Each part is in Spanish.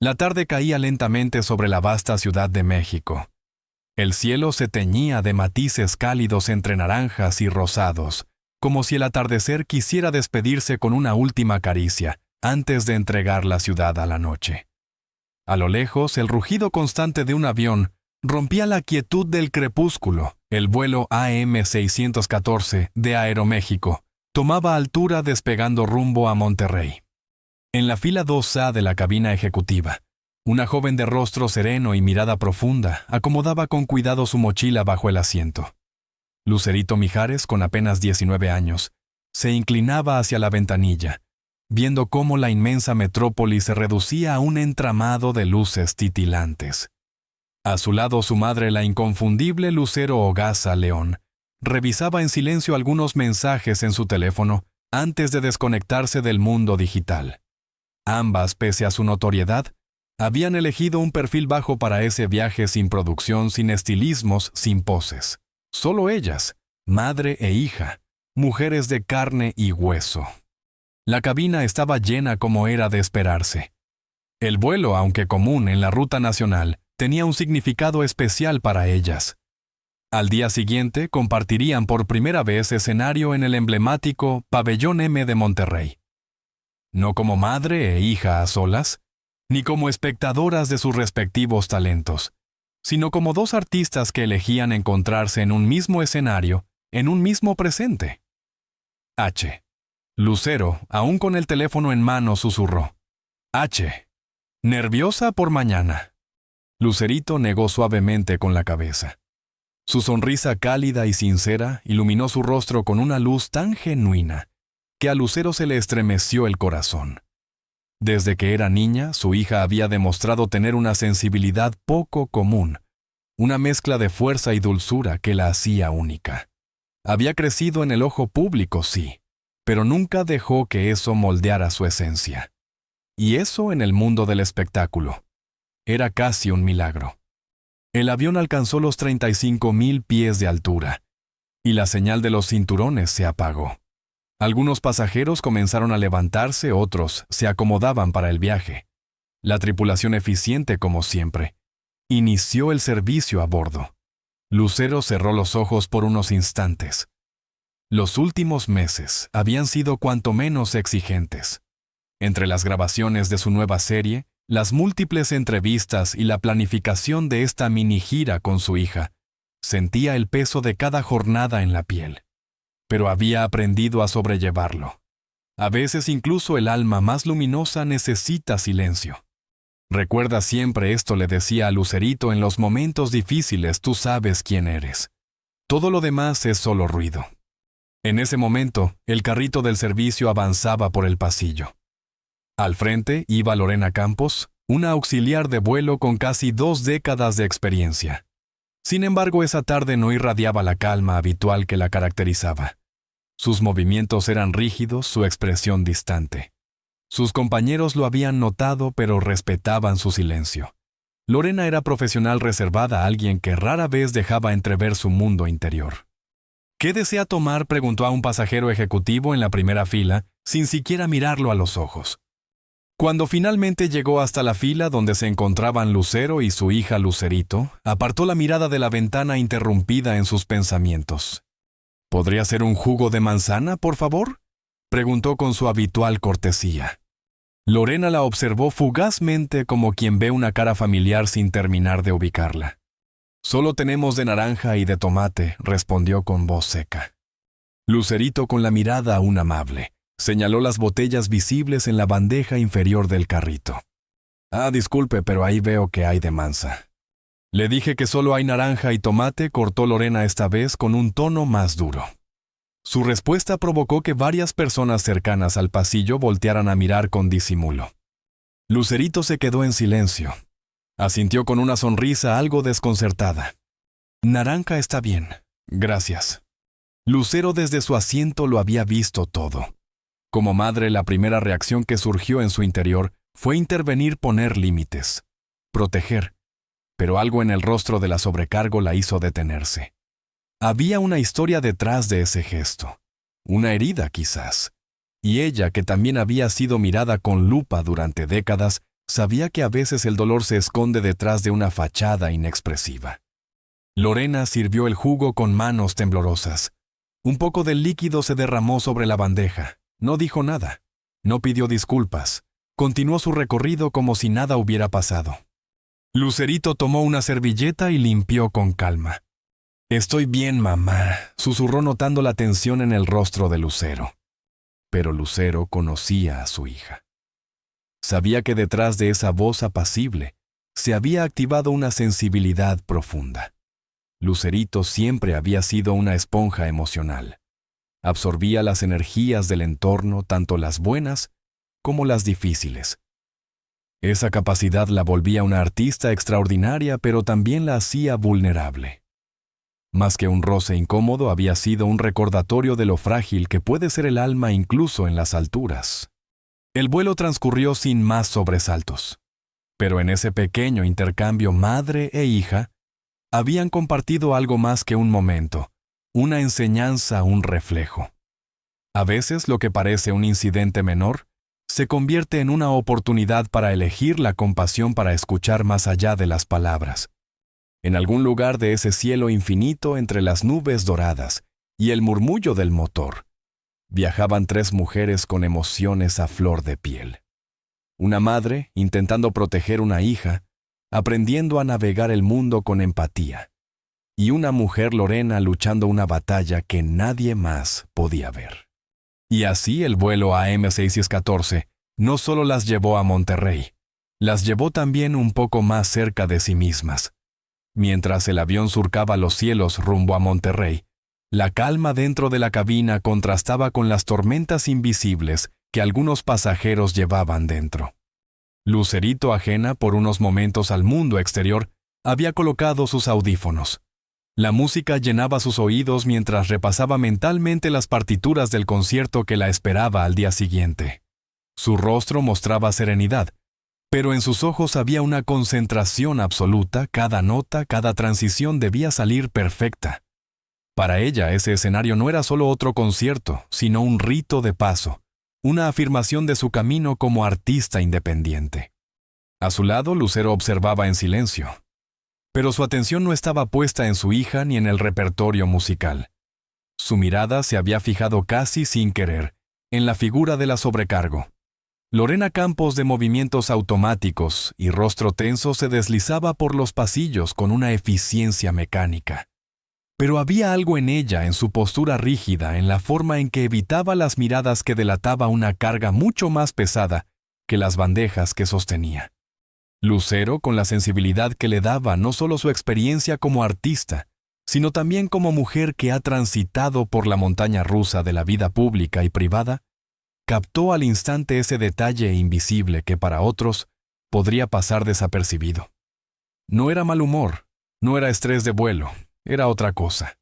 La tarde caía lentamente sobre la vasta Ciudad de México. El cielo se teñía de matices cálidos entre naranjas y rosados, como si el atardecer quisiera despedirse con una última caricia antes de entregar la ciudad a la noche. A lo lejos, el rugido constante de un avión rompía la quietud del crepúsculo. El vuelo AM-614 de Aeroméxico tomaba altura despegando rumbo a Monterrey. En la fila 2A de la cabina ejecutiva, una joven de rostro sereno y mirada profunda acomodaba con cuidado su mochila bajo el asiento. Lucerito Mijares, con apenas 19 años, se inclinaba hacia la ventanilla, viendo cómo la inmensa metrópoli se reducía a un entramado de luces titilantes. A su lado su madre, la inconfundible Lucero Hogaza León, revisaba en silencio algunos mensajes en su teléfono antes de desconectarse del mundo digital. Ambas, pese a su notoriedad, habían elegido un perfil bajo para ese viaje sin producción, sin estilismos, sin poses. Solo ellas, madre e hija, mujeres de carne y hueso. La cabina estaba llena como era de esperarse. El vuelo, aunque común en la ruta nacional, tenía un significado especial para ellas. Al día siguiente compartirían por primera vez escenario en el emblemático Pabellón M de Monterrey. No como madre e hija a solas, ni como espectadoras de sus respectivos talentos, sino como dos artistas que elegían encontrarse en un mismo escenario, en un mismo presente. H. Lucero, aún con el teléfono en mano, susurró. H. ¿Nerviosa por mañana? Lucerito negó suavemente con la cabeza. Su sonrisa cálida y sincera iluminó su rostro con una luz tan genuina que a Lucero se le estremeció el corazón. Desde que era niña, su hija había demostrado tener una sensibilidad poco común, una mezcla de fuerza y dulzura que la hacía única. Había crecido en el ojo público, sí, pero nunca dejó que eso moldeara su esencia. Y eso en el mundo del espectáculo. Era casi un milagro. El avión alcanzó los 35,000 pies de altura, y la señal de los cinturones se apagó. Algunos pasajeros comenzaron a levantarse, otros se acomodaban para el viaje. La tripulación, eficiente como siempre, inició el servicio a bordo. Lucero cerró los ojos por unos instantes. Los últimos meses habían sido cuanto menos exigentes. Entre las grabaciones de su nueva serie, las múltiples entrevistas y la planificación de esta mini gira con su hija, sentía el peso de cada jornada en la piel. Pero había aprendido a sobrellevarlo. A veces incluso el alma más luminosa necesita silencio. Recuerda siempre esto, le decía a Lucerito en los momentos difíciles, tú sabes quién eres. Todo lo demás es solo ruido. En ese momento, el carrito del servicio avanzaba por el pasillo. Al frente iba Lorena Campos, una auxiliar de vuelo con casi 2 décadas de experiencia. Sin embargo, esa tarde no irradiaba la calma habitual que la caracterizaba. Sus movimientos eran rígidos, su expresión distante. Sus compañeros lo habían notado, pero respetaban su silencio. Lorena era profesional reservada, alguien que rara vez dejaba entrever su mundo interior. ¿Qué desea tomar?, preguntó a un pasajero ejecutivo en la primera fila, sin siquiera mirarlo a los ojos. Cuando finalmente llegó hasta la fila donde se encontraban Lucero y su hija Lucerito, apartó la mirada de la ventana interrumpida en sus pensamientos. ¿Podría ser un jugo de manzana, por favor?, preguntó con su habitual cortesía. Lorena la observó fugazmente como quien ve una cara familiar sin terminar de ubicarla. Solo tenemos de naranja y de tomate, respondió con voz seca. Lucerito, con la mirada aún amable, señaló las botellas visibles en la bandeja inferior del carrito. Disculpe, pero ahí veo que hay de manza. Le dije que solo hay naranja y tomate, cortó Lorena esta vez con un tono más duro. Su respuesta provocó que varias personas cercanas al pasillo voltearan a mirar con disimulo. Lucerito se quedó en silencio. Asintió con una sonrisa algo desconcertada. Naranja está bien, gracias. Lucero desde su asiento lo había visto todo. Como madre, la primera reacción que surgió en su interior fue intervenir, poner límites, proteger, pero algo en el rostro de la sobrecargo la hizo detenerse. Había una historia detrás de ese gesto, una herida quizás, y ella, que también había sido mirada con lupa durante décadas, Sabía que a veces el dolor se esconde detrás de una fachada inexpresiva. Lorena sirvió el jugo con manos temblorosas. Un poco del líquido se derramó sobre la bandeja. No dijo nada. No pidió disculpas. Continuó su recorrido como si nada hubiera pasado. Lucerito tomó una servilleta y limpió con calma. «Estoy bien, mamá», susurró notando la tensión en el rostro de Lucero. Pero Lucero conocía a su hija. Sabía que detrás de esa voz apacible se había activado una sensibilidad profunda. Lucerito siempre había sido una esponja emocional. Absorbía las energías del entorno, tanto las buenas como las difíciles. Esa capacidad la volvía una artista extraordinaria, pero también la hacía vulnerable. Más que un roce incómodo, había sido un recordatorio de lo frágil que puede ser el alma incluso en las alturas. El vuelo transcurrió sin más sobresaltos. Pero en ese pequeño intercambio madre e hija, habían compartido algo más que un momento, una enseñanza, un reflejo. A veces lo que parece un incidente menor se convierte en una oportunidad para elegir la compasión, para escuchar más allá de las palabras. En algún lugar de ese cielo infinito, entre las nubes doradas y el murmullo del motor, viajaban 3 mujeres con emociones a flor de piel. Una madre intentando proteger una hija, aprendiendo a navegar el mundo con empatía. Y una mujer, Lorena, luchando una batalla que nadie más podía ver. Y así el vuelo AM614 no solo las llevó a Monterrey, las llevó también un poco más cerca de sí mismas. Mientras el avión surcaba los cielos rumbo a Monterrey, la calma dentro de la cabina contrastaba con las tormentas invisibles que algunos pasajeros llevaban dentro. Lucerito, ajena por unos momentos al mundo exterior, había colocado sus audífonos. La música llenaba sus oídos mientras repasaba mentalmente las partituras del concierto que la esperaba al día siguiente. Su rostro mostraba serenidad, pero en sus ojos había una concentración absoluta. Cada nota, cada transición debía salir perfecta. Para ella, ese escenario no era solo otro concierto, sino un rito de paso, una afirmación de su camino como artista independiente. A su lado, Lucero observaba en silencio. Pero su atención no estaba puesta en su hija ni en el repertorio musical. Su mirada se había fijado casi sin querer en la figura de la sobrecargo. Lorena Campos, de movimientos automáticos y rostro tenso, se deslizaba por los pasillos con una eficiencia mecánica. Pero había algo en ella, en su postura rígida, en la forma en que evitaba las miradas, que delataba una carga mucho más pesada que las bandejas que sostenía. Lucero, con la sensibilidad que le daba no solo su experiencia como artista, sino también como mujer que ha transitado por la montaña rusa de la vida pública y privada, captó al instante ese detalle invisible que para otros podría pasar desapercibido. No era mal humor, no era estrés de vuelo, era otra cosa.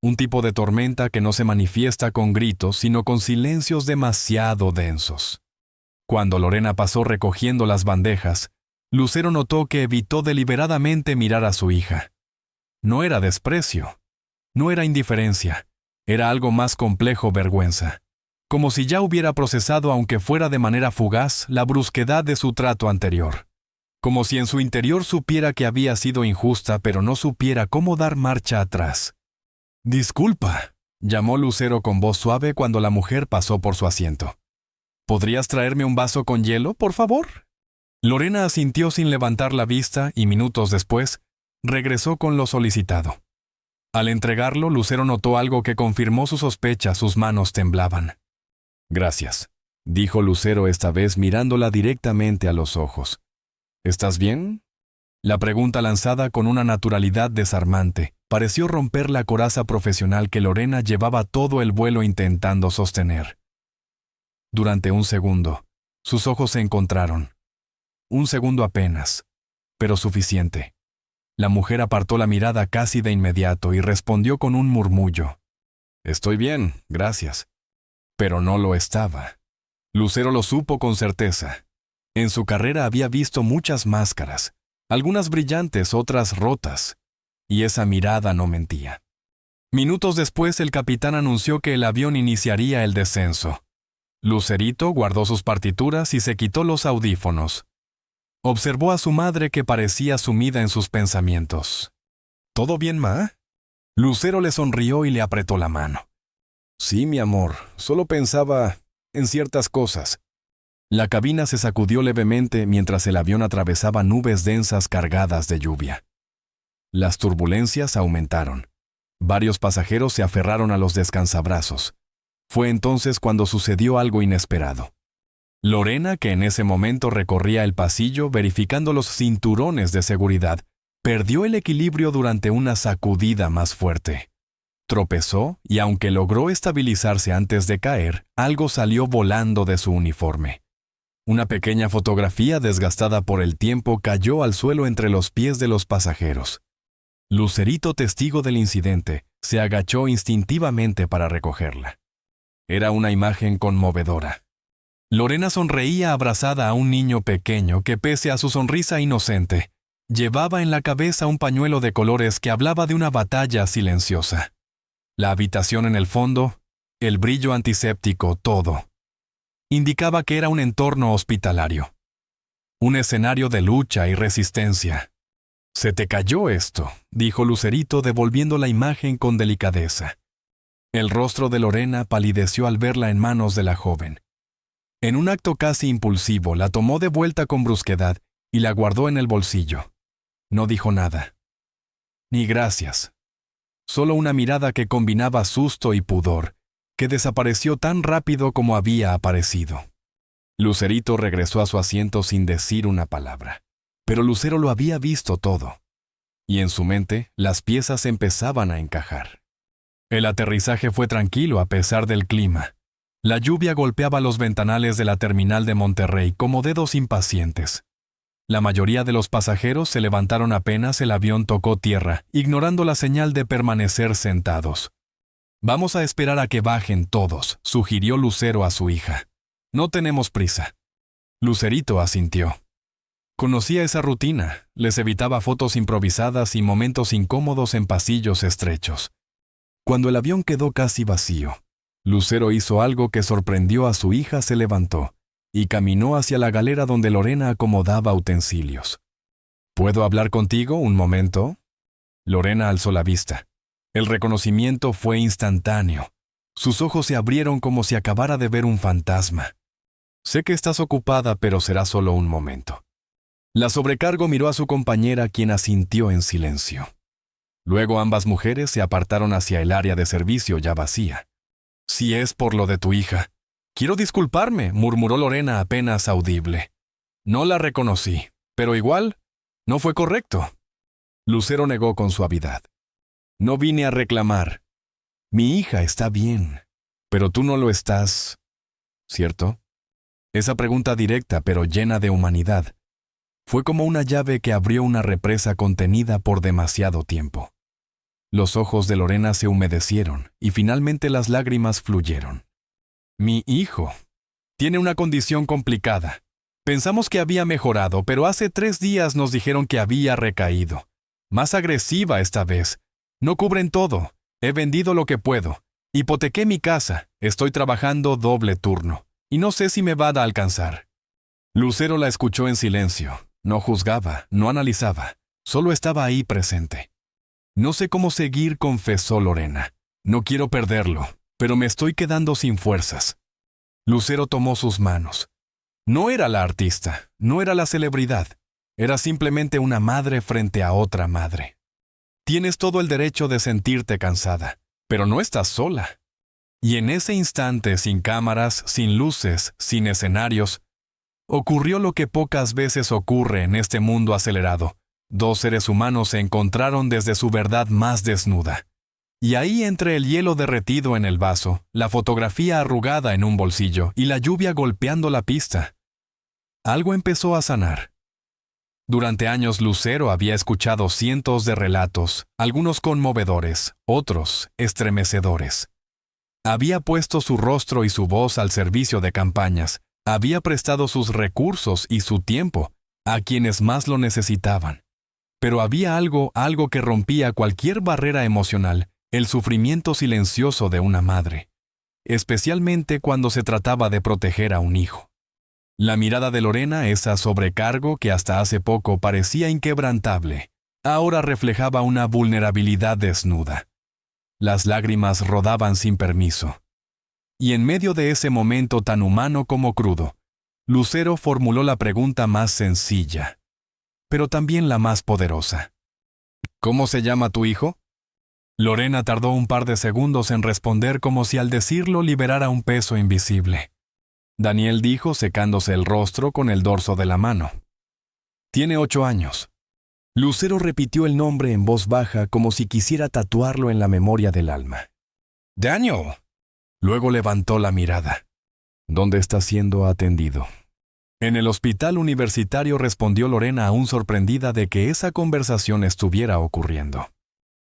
Un tipo de tormenta que no se manifiesta con gritos, sino con silencios demasiado densos. Cuando Lorena pasó recogiendo las bandejas, Lucero notó que evitó deliberadamente mirar a su hija. No era desprecio, no era indiferencia, era algo más complejo: vergüenza. Como si ya hubiera procesado, aunque fuera de manera fugaz, la brusquedad de su trato anterior. Como si en su interior supiera que había sido injusta, pero no supiera cómo dar marcha atrás. «Disculpa», llamó Lucero con voz suave cuando la mujer pasó por su asiento. «¿Podrías traerme un vaso con hielo, por favor?» Lorena asintió sin levantar la vista y minutos después regresó con lo solicitado. Al entregarlo, Lucero notó algo que confirmó sus sospechas: sus manos temblaban. «Gracias», dijo Lucero esta vez mirándola directamente a los ojos. «¿Estás bien?» La pregunta, lanzada con una naturalidad desarmante, pareció romper la coraza profesional que Lorena llevaba todo el vuelo intentando sostener. Durante un segundo, sus ojos se encontraron. Un segundo apenas, pero suficiente. La mujer apartó la mirada casi de inmediato y respondió con un murmullo: «Estoy bien, gracias». Pero no lo estaba. Lucero lo supo con certeza. En su carrera había visto muchas máscaras, algunas brillantes, otras rotas, y esa mirada no mentía. Minutos después, el capitán anunció que el avión iniciaría el descenso. Lucerito guardó sus partituras y se quitó los audífonos. Observó a su madre que parecía sumida en sus pensamientos. ¿Todo bien, ma? Lucero le sonrió y le apretó la mano. Sí, mi amor, solo pensaba en ciertas cosas. La cabina se sacudió levemente mientras el avión atravesaba nubes densas cargadas de lluvia. Las turbulencias aumentaron. Varios pasajeros se aferraron a los descansabrazos. Fue entonces cuando sucedió algo inesperado. Lorena, que en ese momento recorría el pasillo verificando los cinturones de seguridad, perdió el equilibrio durante una sacudida más fuerte. Tropezó y aunque logró estabilizarse antes de caer, algo salió volando de su uniforme. Una pequeña fotografía desgastada por el tiempo cayó al suelo entre los pies de los pasajeros. Lucerito, testigo del incidente, se agachó instintivamente para recogerla. Era una imagen conmovedora. Lorena sonreía abrazada a un niño pequeño que, pese a su sonrisa inocente, llevaba en la cabeza un pañuelo de colores que hablaba de una batalla silenciosa. La habitación en el fondo, el brillo antiséptico, todo. Indicaba que era un entorno hospitalario. Un escenario de lucha y resistencia. «Se te cayó esto», dijo Lucerito devolviendo la imagen con delicadeza. El rostro de Lorena palideció al verla en manos de la joven. En un acto casi impulsivo, la tomó de vuelta con brusquedad y la guardó en el bolsillo. No dijo nada. Ni gracias. Solo una mirada que combinaba susto y pudor, que desapareció tan rápido como había aparecido. Lucerito regresó a su asiento sin decir una palabra. Pero Lucero lo había visto todo. Y en su mente, las piezas empezaban a encajar. El aterrizaje fue tranquilo a pesar del clima. La lluvia golpeaba los ventanales de la terminal de Monterrey como dedos impacientes. La mayoría de los pasajeros se levantaron apenas el avión tocó tierra, ignorando la señal de permanecer sentados. «Vamos a esperar a que bajen todos», sugirió Lucero a su hija. «No tenemos prisa». Lucerito asintió. Conocía esa rutina, les evitaba fotos improvisadas y momentos incómodos en pasillos estrechos. Cuando el avión quedó casi vacío, Lucero hizo algo que sorprendió a su hija. Se levantó y caminó hacia la galera donde Lorena acomodaba utensilios. «¿Puedo hablar contigo un momento?» Lorena alzó la vista. El reconocimiento fue instantáneo. Sus ojos se abrieron como si acabara de ver un fantasma. «Sé que estás ocupada, pero será solo un momento». La sobrecargo miró a su compañera, quien asintió en silencio. Luego ambas mujeres se apartaron hacia el área de servicio ya vacía. «Si es por lo de tu hija». «Quiero disculparme», murmuró Lorena apenas audible. «No la reconocí, pero igual, no fue correcto». Lucero negó con suavidad. «No vine a reclamar. Mi hija está bien, pero tú no lo estás, ¿cierto?» Esa pregunta directa, pero llena de humanidad, fue como una llave que abrió una represa contenida por demasiado tiempo. Los ojos de Lorena se humedecieron y finalmente las lágrimas fluyeron. «Mi hijo tiene una condición complicada. Pensamos que había mejorado, pero hace 3 días nos dijeron que había recaído. Más agresiva esta vez. No cubren todo. He vendido lo que puedo. Hipotequé mi casa. Estoy trabajando doble turno. Y no sé si me va a alcanzar». Lucero la escuchó en silencio. No juzgaba, no analizaba. Solo estaba ahí presente. «No sé cómo seguir», confesó Lorena. «No quiero perderlo, pero me estoy quedando sin fuerzas». Lucero tomó sus manos. No era la artista, no era la celebridad. Era simplemente una madre frente a otra madre. «Tienes todo el derecho de sentirte cansada, pero no estás sola». Y en ese instante, sin cámaras, sin luces, sin escenarios, ocurrió lo que pocas veces ocurre en este mundo acelerado. 2 seres humanos se encontraron desde su verdad más desnuda. Y ahí, entre el hielo derretido en el vaso, la fotografía arrugada en un bolsillo y la lluvia golpeando la pista, algo empezó a sanar. Durante años Lucero había escuchado cientos de relatos, algunos conmovedores, otros estremecedores. Había puesto su rostro y su voz al servicio de campañas, había prestado sus recursos y su tiempo a quienes más lo necesitaban. Pero había algo que rompía cualquier barrera emocional, el sufrimiento silencioso de una madre, especialmente cuando se trataba de proteger a un hijo. La mirada de Lorena, esa sobrecargo que hasta hace poco parecía inquebrantable, ahora reflejaba una vulnerabilidad desnuda. Las lágrimas rodaban sin permiso. Y en medio de ese momento tan humano como crudo, Lucero formuló la pregunta más sencilla, pero también la más poderosa. ¿Cómo se llama tu hijo? Lorena tardó un par de segundos en responder como si al decirlo liberara un peso invisible. Daniel dijo secándose el rostro con el dorso de la mano. Tiene 8 años. Lucero repitió el nombre en voz baja como si quisiera tatuarlo en la memoria del alma. ¡Daniel! Luego levantó la mirada. ¿Dónde está siendo atendido? En el hospital universitario, respondió Lorena, aún sorprendida de que esa conversación estuviera ocurriendo.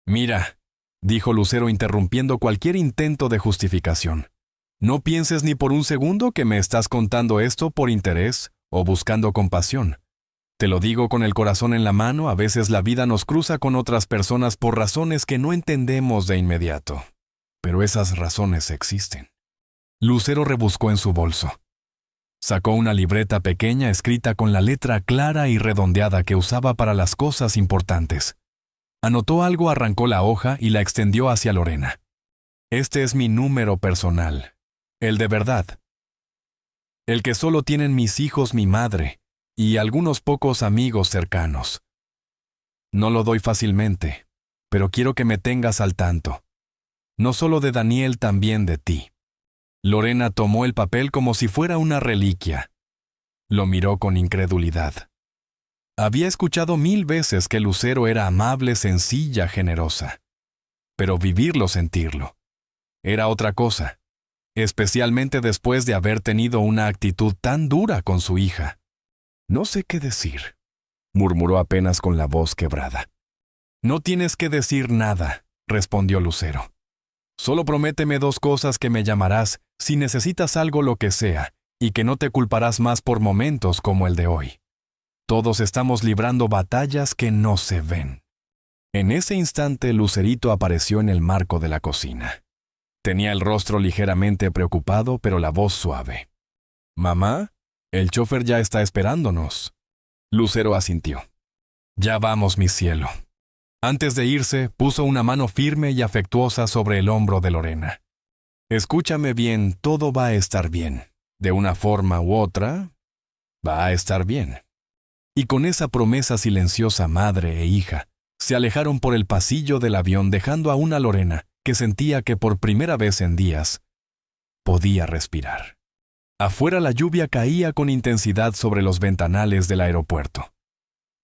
Mira, dijo Lucero interrumpiendo cualquier intento de justificación. No pienses ni por un segundo que me estás contando esto por interés o buscando compasión. Te lo digo con el corazón en la mano, a veces la vida nos cruza con otras personas por razones que no entendemos de inmediato. Pero esas razones existen. Lucero rebuscó en su bolso. Sacó una libreta pequeña escrita con la letra clara y redondeada que usaba para las cosas importantes. Anotó algo, arrancó la hoja y la extendió hacia Lorena. Este es mi número personal, el de verdad. El que solo tienen mis hijos, mi madre y algunos pocos amigos cercanos. No lo doy fácilmente, pero quiero que me tengas al tanto. No solo de Daniel, también de ti. Lorena tomó el papel como si fuera una reliquia. Lo miró con incredulidad. Había escuchado 1000 veces que Lucero era amable, sencilla, generosa. Pero vivirlo, sentirlo, era otra cosa, especialmente después de haber tenido una actitud tan dura con su hija. No sé qué decir, murmuró apenas con la voz quebrada. No tienes que decir nada, respondió Lucero. Solo prométeme 2 cosas: que me llamarás si necesitas algo, lo que sea, y que no te culparás más por momentos como el de hoy. Todos estamos librando batallas que no se ven. En ese instante, Lucerito apareció en el marco de la cocina. Tenía el rostro ligeramente preocupado, pero la voz suave. «Mamá, el chofer ya está esperándonos». Lucero asintió. «Ya vamos, mi cielo». Antes de irse, puso una mano firme y afectuosa sobre el hombro de Lorena. «Escúchame bien, todo va a estar bien. De una forma u otra, va a estar bien». Y con esa promesa silenciosa, madre e hija se alejaron por el pasillo del avión, dejando a una Lorena que sentía que por primera vez en días podía respirar. Afuera la lluvia caía con intensidad sobre los ventanales del aeropuerto,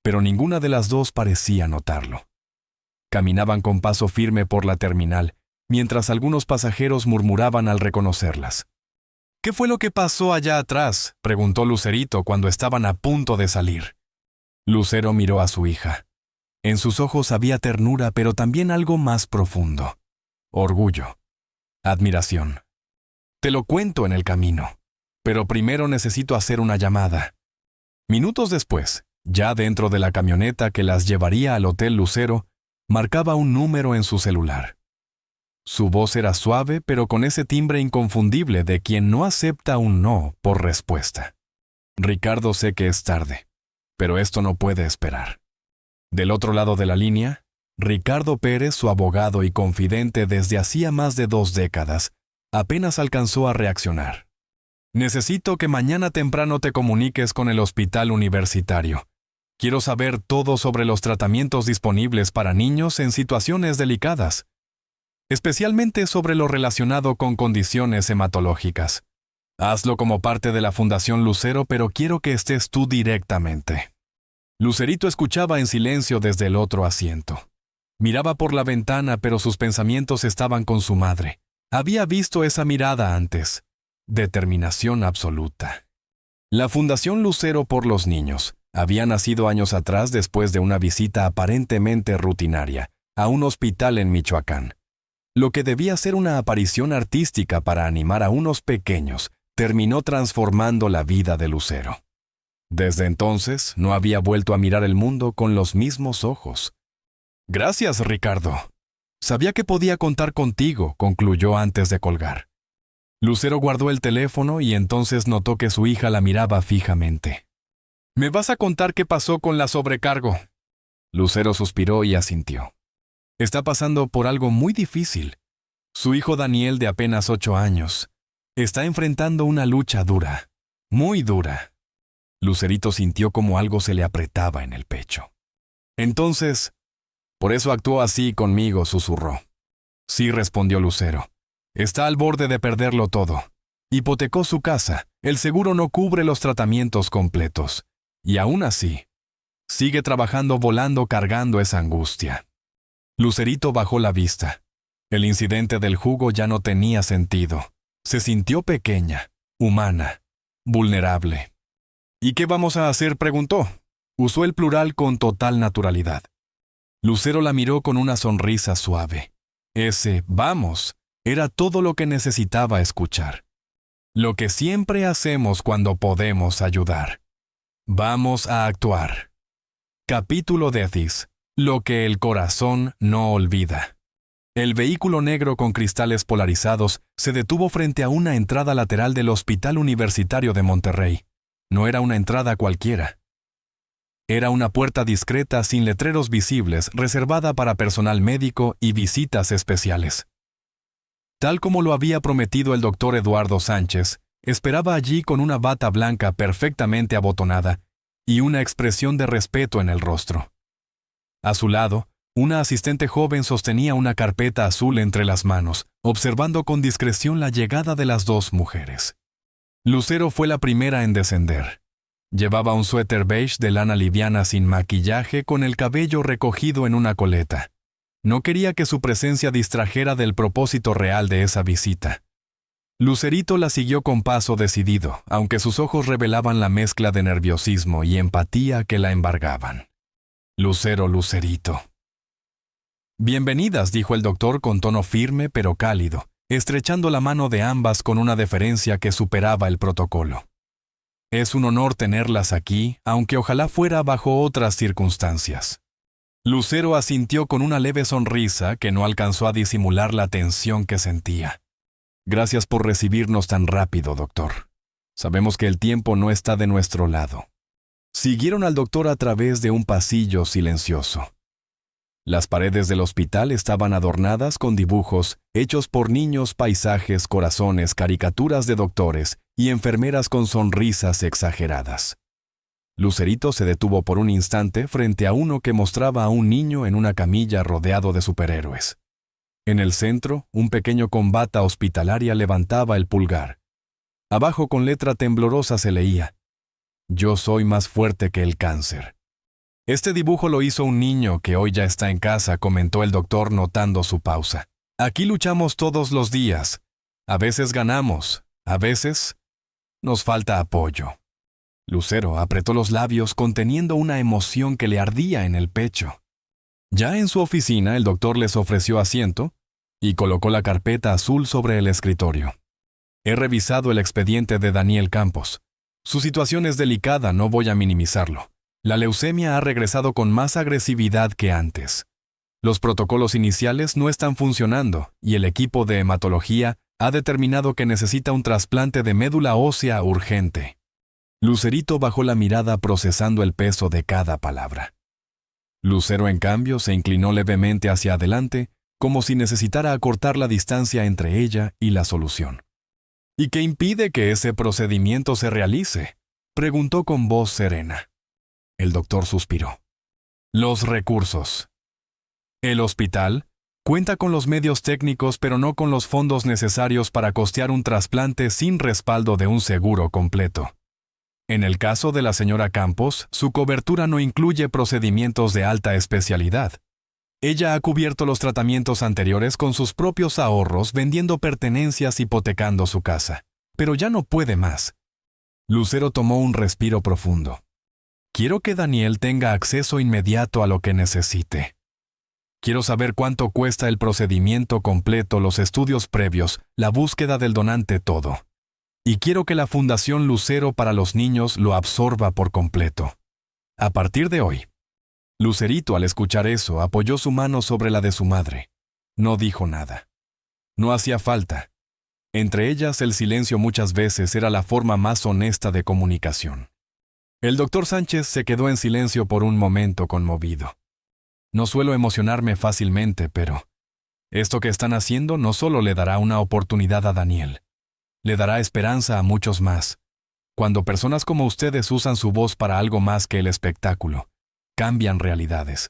pero ninguna de las dos parecía notarlo. Caminaban con paso firme por la terminal, mientras algunos pasajeros murmuraban al reconocerlas. «¿Qué fue lo que pasó allá atrás?», preguntó Lucerito cuando estaban a punto de salir. Lucero miró a su hija. En sus ojos había ternura, pero también algo más profundo. Orgullo. Admiración. «Te lo cuento en el camino, pero primero necesito hacer una llamada». Minutos después, ya dentro de la camioneta que las llevaría al Hotel Lucero, marcaba un número en su celular. Su voz era suave, pero con ese timbre inconfundible de quien no acepta un no por respuesta. «Ricardo, sé que es tarde, pero esto no puede esperar». Del otro lado de la línea, Ricardo Pérez, su abogado y confidente desde hacía más de 2 décadas, apenas alcanzó a reaccionar. «Necesito que mañana temprano te comuniques con el hospital universitario. Quiero saber todo sobre los tratamientos disponibles para niños en situaciones delicadas, especialmente sobre lo relacionado con condiciones hematológicas. Hazlo como parte de la Fundación Lucero, pero quiero que estés tú directamente». Lucerito escuchaba en silencio desde el otro asiento. Miraba por la ventana, pero sus pensamientos estaban con su madre. Había visto esa mirada antes. Determinación absoluta. La Fundación Lucero por los Niños había nacido años atrás después de una visita aparentemente rutinaria a un hospital en Michoacán. Lo que debía ser una aparición artística para animar a unos pequeños terminó transformando la vida de Lucero. Desde entonces no había vuelto a mirar el mundo con los mismos ojos. «Gracias, Ricardo. Sabía que podía contar contigo», concluyó antes de colgar. Lucero guardó el teléfono y entonces notó que su hija la miraba fijamente. «¿Me vas a contar qué pasó con la sobrecargo?». Lucero suspiró y asintió. Está pasando por algo muy difícil. Su hijo Daniel, de apenas 8 años, está enfrentando una lucha dura, muy dura. Lucerito sintió como algo se le apretaba en el pecho. Entonces, por eso actuó así conmigo, susurró. Sí, respondió Lucero. Está al borde de perderlo todo. Hipotecó su casa, el seguro no cubre los tratamientos completos. Y aún así, sigue trabajando volando cargando esa angustia. Lucerito bajó la vista. El incidente del jugo ya no tenía sentido. Se sintió pequeña, humana, vulnerable. ¿Y qué vamos a hacer?, preguntó. Usó el plural con total naturalidad. Lucero la miró con una sonrisa suave. Ese «vamos» era todo lo que necesitaba escuchar. Lo que siempre hacemos cuando podemos ayudar. Vamos a actuar. Capítulo 10. Lo que el corazón no olvida. El vehículo negro con cristales polarizados se detuvo frente a una entrada lateral del Hospital Universitario de Monterrey. No era una entrada cualquiera. Era una puerta discreta sin letreros visibles reservada para personal médico y visitas especiales. Tal como lo había prometido el doctor Eduardo Sánchez, esperaba allí con una bata blanca perfectamente abotonada y una expresión de respeto en el rostro. A su lado, una asistente joven sostenía una carpeta azul entre las manos, observando con discreción la llegada de las dos mujeres. Lucero fue la primera en descender. Llevaba un suéter beige de lana liviana sin maquillaje con el cabello recogido en una coleta. No quería que su presencia distrajera del propósito real de esa visita. Lucerito la siguió con paso decidido, aunque sus ojos revelaban la mezcla de nerviosismo y empatía que la embargaban. Lucero, Lucerito. Bienvenidas, dijo el doctor con tono firme pero cálido, estrechando la mano de ambas con una deferencia que superaba el protocolo. Es un honor tenerlas aquí, aunque ojalá fuera bajo otras circunstancias. Lucero asintió con una leve sonrisa que no alcanzó a disimular la tensión que sentía. Gracias por recibirnos tan rápido, doctor. Sabemos que el tiempo no está de nuestro lado. Siguieron al doctor a través de un pasillo silencioso. Las paredes del hospital estaban adornadas con dibujos hechos por niños, paisajes, corazones, caricaturas de doctores y enfermeras con sonrisas exageradas. Lucerito se detuvo por un instante frente a uno que mostraba a un niño en una camilla rodeado de superhéroes. En el centro, un pequeño con bata hospitalaria levantaba el pulgar. Abajo con letra temblorosa se leía: «Yo soy más fuerte que el cáncer». Este dibujo lo hizo un niño que hoy ya está en casa, comentó el doctor notando su pausa. Aquí luchamos todos los días. A veces ganamos, a veces nos falta apoyo. Lucero apretó los labios conteniendo una emoción que le ardía en el pecho. Ya en su oficina, el doctor les ofreció asiento y colocó la carpeta azul sobre el escritorio. He revisado el expediente de Daniel Campos. Su situación es delicada, no voy a minimizarlo. La leucemia ha regresado con más agresividad que antes. Los protocolos iniciales no están funcionando y el equipo de hematología ha determinado que necesita un trasplante de médula ósea urgente. Lucerito bajó la mirada procesando el peso de cada palabra. Lucero, en cambio, se inclinó levemente hacia adelante, como si necesitara acortar la distancia entre ella y la solución. ¿Y qué impide que ese procedimiento se realice?, preguntó con voz serena. El doctor suspiró. Los recursos. El hospital cuenta con los medios técnicos, pero no con los fondos necesarios para costear un trasplante sin respaldo de un seguro completo. En el caso de la señora Campos, su cobertura no incluye procedimientos de alta especialidad. Ella ha cubierto los tratamientos anteriores con sus propios ahorros, vendiendo pertenencias, hipotecando su casa. Pero ya no puede más. Lucero tomó un respiro profundo. Quiero que Daniel tenga acceso inmediato a lo que necesite. Quiero saber cuánto cuesta el procedimiento completo, los estudios previos, la búsqueda del donante, todo. Y quiero que la Fundación Lucero para los Niños lo absorba por completo. A partir de hoy. Lucerito, al escuchar eso, apoyó su mano sobre la de su madre. No dijo nada. No hacía falta. Entre ellas, el silencio muchas veces era la forma más honesta de comunicación. El doctor Sánchez se quedó en silencio por un momento conmovido. No suelo emocionarme fácilmente, pero esto que están haciendo no solo le dará una oportunidad a Daniel, le dará esperanza a muchos más. Cuando personas como ustedes usan su voz para algo más que el espectáculo, cambian realidades.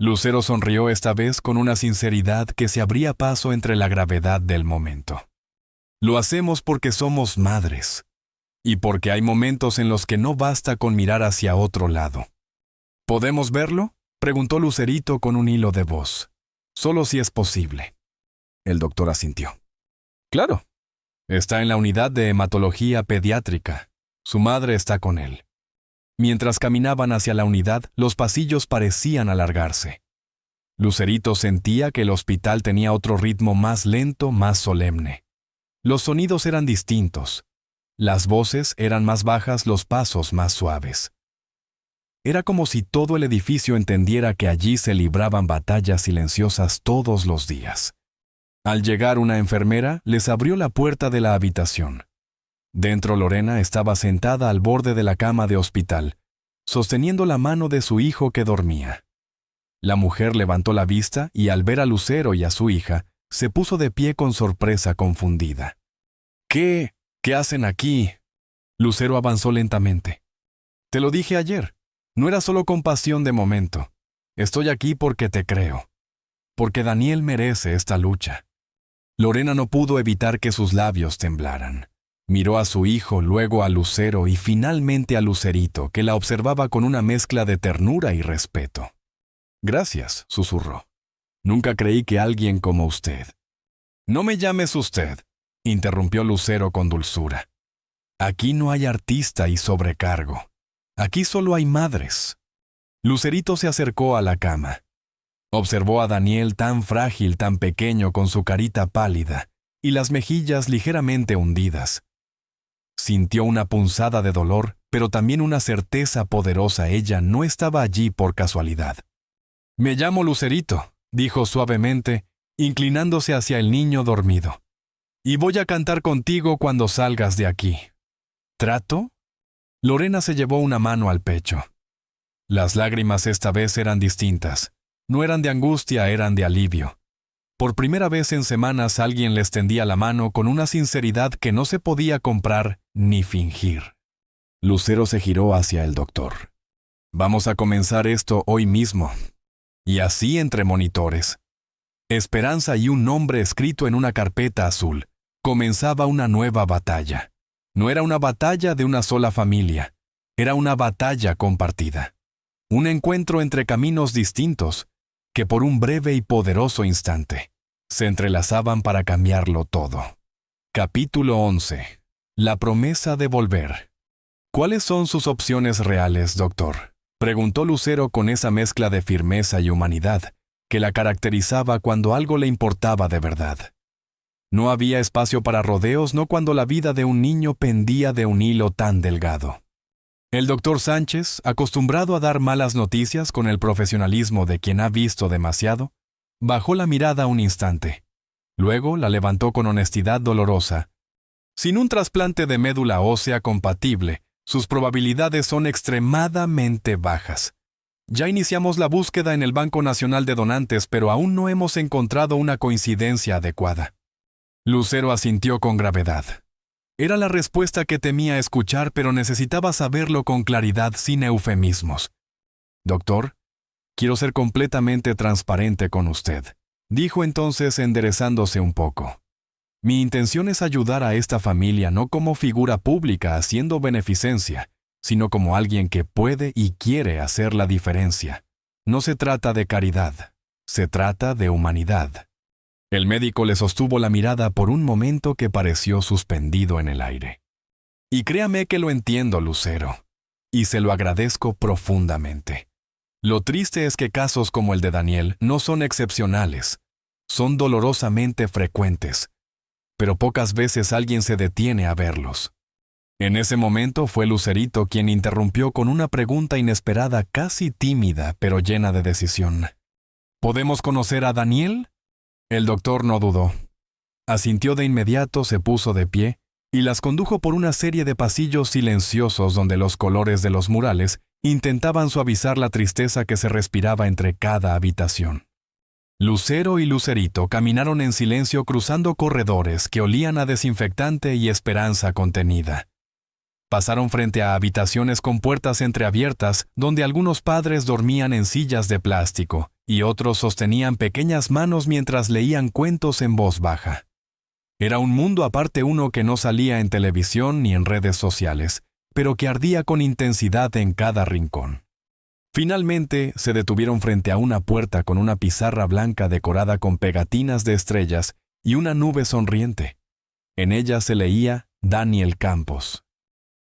Lucero sonrió esta vez con una sinceridad que se abría paso entre la gravedad del momento. Lo hacemos porque somos madres, y porque hay momentos en los que no basta con mirar hacia otro lado. ¿Podemos verlo?, preguntó Lucerito con un hilo de voz. Solo si es posible. El doctor asintió. Claro. Está en la unidad de hematología pediátrica. Su madre está con él. Mientras caminaban hacia la unidad, los pasillos parecían alargarse. Lucerito sentía que el hospital tenía otro ritmo más lento, más solemne. Los sonidos eran distintos. Las voces eran más bajas, los pasos más suaves. Era como si todo el edificio entendiera que allí se libraban batallas silenciosas todos los días. Al llegar una enfermera, les abrió la puerta de la habitación. Dentro Lorena estaba sentada al borde de la cama de hospital, sosteniendo la mano de su hijo que dormía. La mujer levantó la vista y al ver a Lucero y a su hija, se puso de pie con sorpresa confundida. ¿Qué hacen aquí? Lucero avanzó lentamente. Te lo dije ayer. No era solo compasión de momento. Estoy aquí porque te creo. Porque Daniel merece esta lucha. Lorena no pudo evitar que sus labios temblaran. Miró a su hijo, luego a Lucero y finalmente a Lucerito, que la observaba con una mezcla de ternura y respeto. Gracias, susurró. Nunca creí que alguien como usted. No me llames usted, interrumpió Lucero con dulzura. Aquí no hay artista y sobrecargo. Aquí solo hay madres. Lucerito se acercó a la cama. Observó a Daniel tan frágil, tan pequeño, con su carita pálida y las mejillas ligeramente hundidas. Sintió una punzada de dolor, pero también una certeza poderosa. Ella no estaba allí por casualidad. Me llamo Lucerito, dijo suavemente, inclinándose hacia el niño dormido. Y voy a cantar contigo cuando salgas de aquí. ¿Trato? Lorena se llevó una mano al pecho. Las lágrimas esta vez eran distintas. No eran de angustia, eran de alivio. Por primera vez en semanas alguien les tendía la mano con una sinceridad que no se podía comprar ni fingir. Lucero se giró hacia el doctor. Vamos a comenzar esto hoy mismo. Y así entre monitores. Esperanza y un nombre escrito en una carpeta azul. Comenzaba una nueva batalla. No era una batalla de una sola familia. Era una batalla compartida. Un encuentro entre caminos distintos, que por un breve y poderoso instante, se entrelazaban para cambiarlo todo. Capítulo 11. La promesa de volver. ¿Cuáles son sus opciones reales, doctor?, preguntó Lucero con esa mezcla de firmeza y humanidad que la caracterizaba cuando algo le importaba de verdad. No había espacio para rodeos, no cuando la vida de un niño pendía de un hilo tan delgado. El doctor Sánchez, acostumbrado a dar malas noticias con el profesionalismo de quien ha visto demasiado, bajó la mirada un instante. Luego la levantó con honestidad dolorosa. Sin un trasplante de médula ósea compatible, sus probabilidades son extremadamente bajas. Ya iniciamos la búsqueda en el Banco Nacional de Donantes, pero aún no hemos encontrado una coincidencia adecuada. Lucero asintió con gravedad. Era la respuesta que temía escuchar, pero necesitaba saberlo con claridad, sin eufemismos. Doctor, quiero ser completamente transparente con usted, dijo entonces enderezándose un poco. Mi intención es ayudar a esta familia no como figura pública haciendo beneficencia, sino como alguien que puede y quiere hacer la diferencia. No se trata de caridad, se trata de humanidad. El médico le sostuvo la mirada por un momento que pareció suspendido en el aire. Y créame que lo entiendo, Lucero, y se lo agradezco profundamente. Lo triste es que casos como el de Daniel no son excepcionales, son dolorosamente frecuentes, pero pocas veces alguien se detiene a verlos. En ese momento fue Lucerito quien interrumpió con una pregunta inesperada, casi tímida, pero llena de decisión. ¿Podemos conocer a Daniel? El doctor no dudó. Asintió de inmediato, se puso de pie y las condujo por una serie de pasillos silenciosos donde los colores de los murales intentaban suavizar la tristeza que se respiraba entre cada habitación. Lucero y Lucerito caminaron en silencio cruzando corredores que olían a desinfectante y esperanza contenida. Pasaron frente a habitaciones con puertas entreabiertas donde algunos padres dormían en sillas de plástico y otros sostenían pequeñas manos mientras leían cuentos en voz baja. Era un mundo aparte, uno que no salía en televisión ni en redes sociales, pero que ardía con intensidad en cada rincón. Finalmente, se detuvieron frente a una puerta con una pizarra blanca decorada con pegatinas de estrellas y una nube sonriente. En ella se leía Daniel Campos.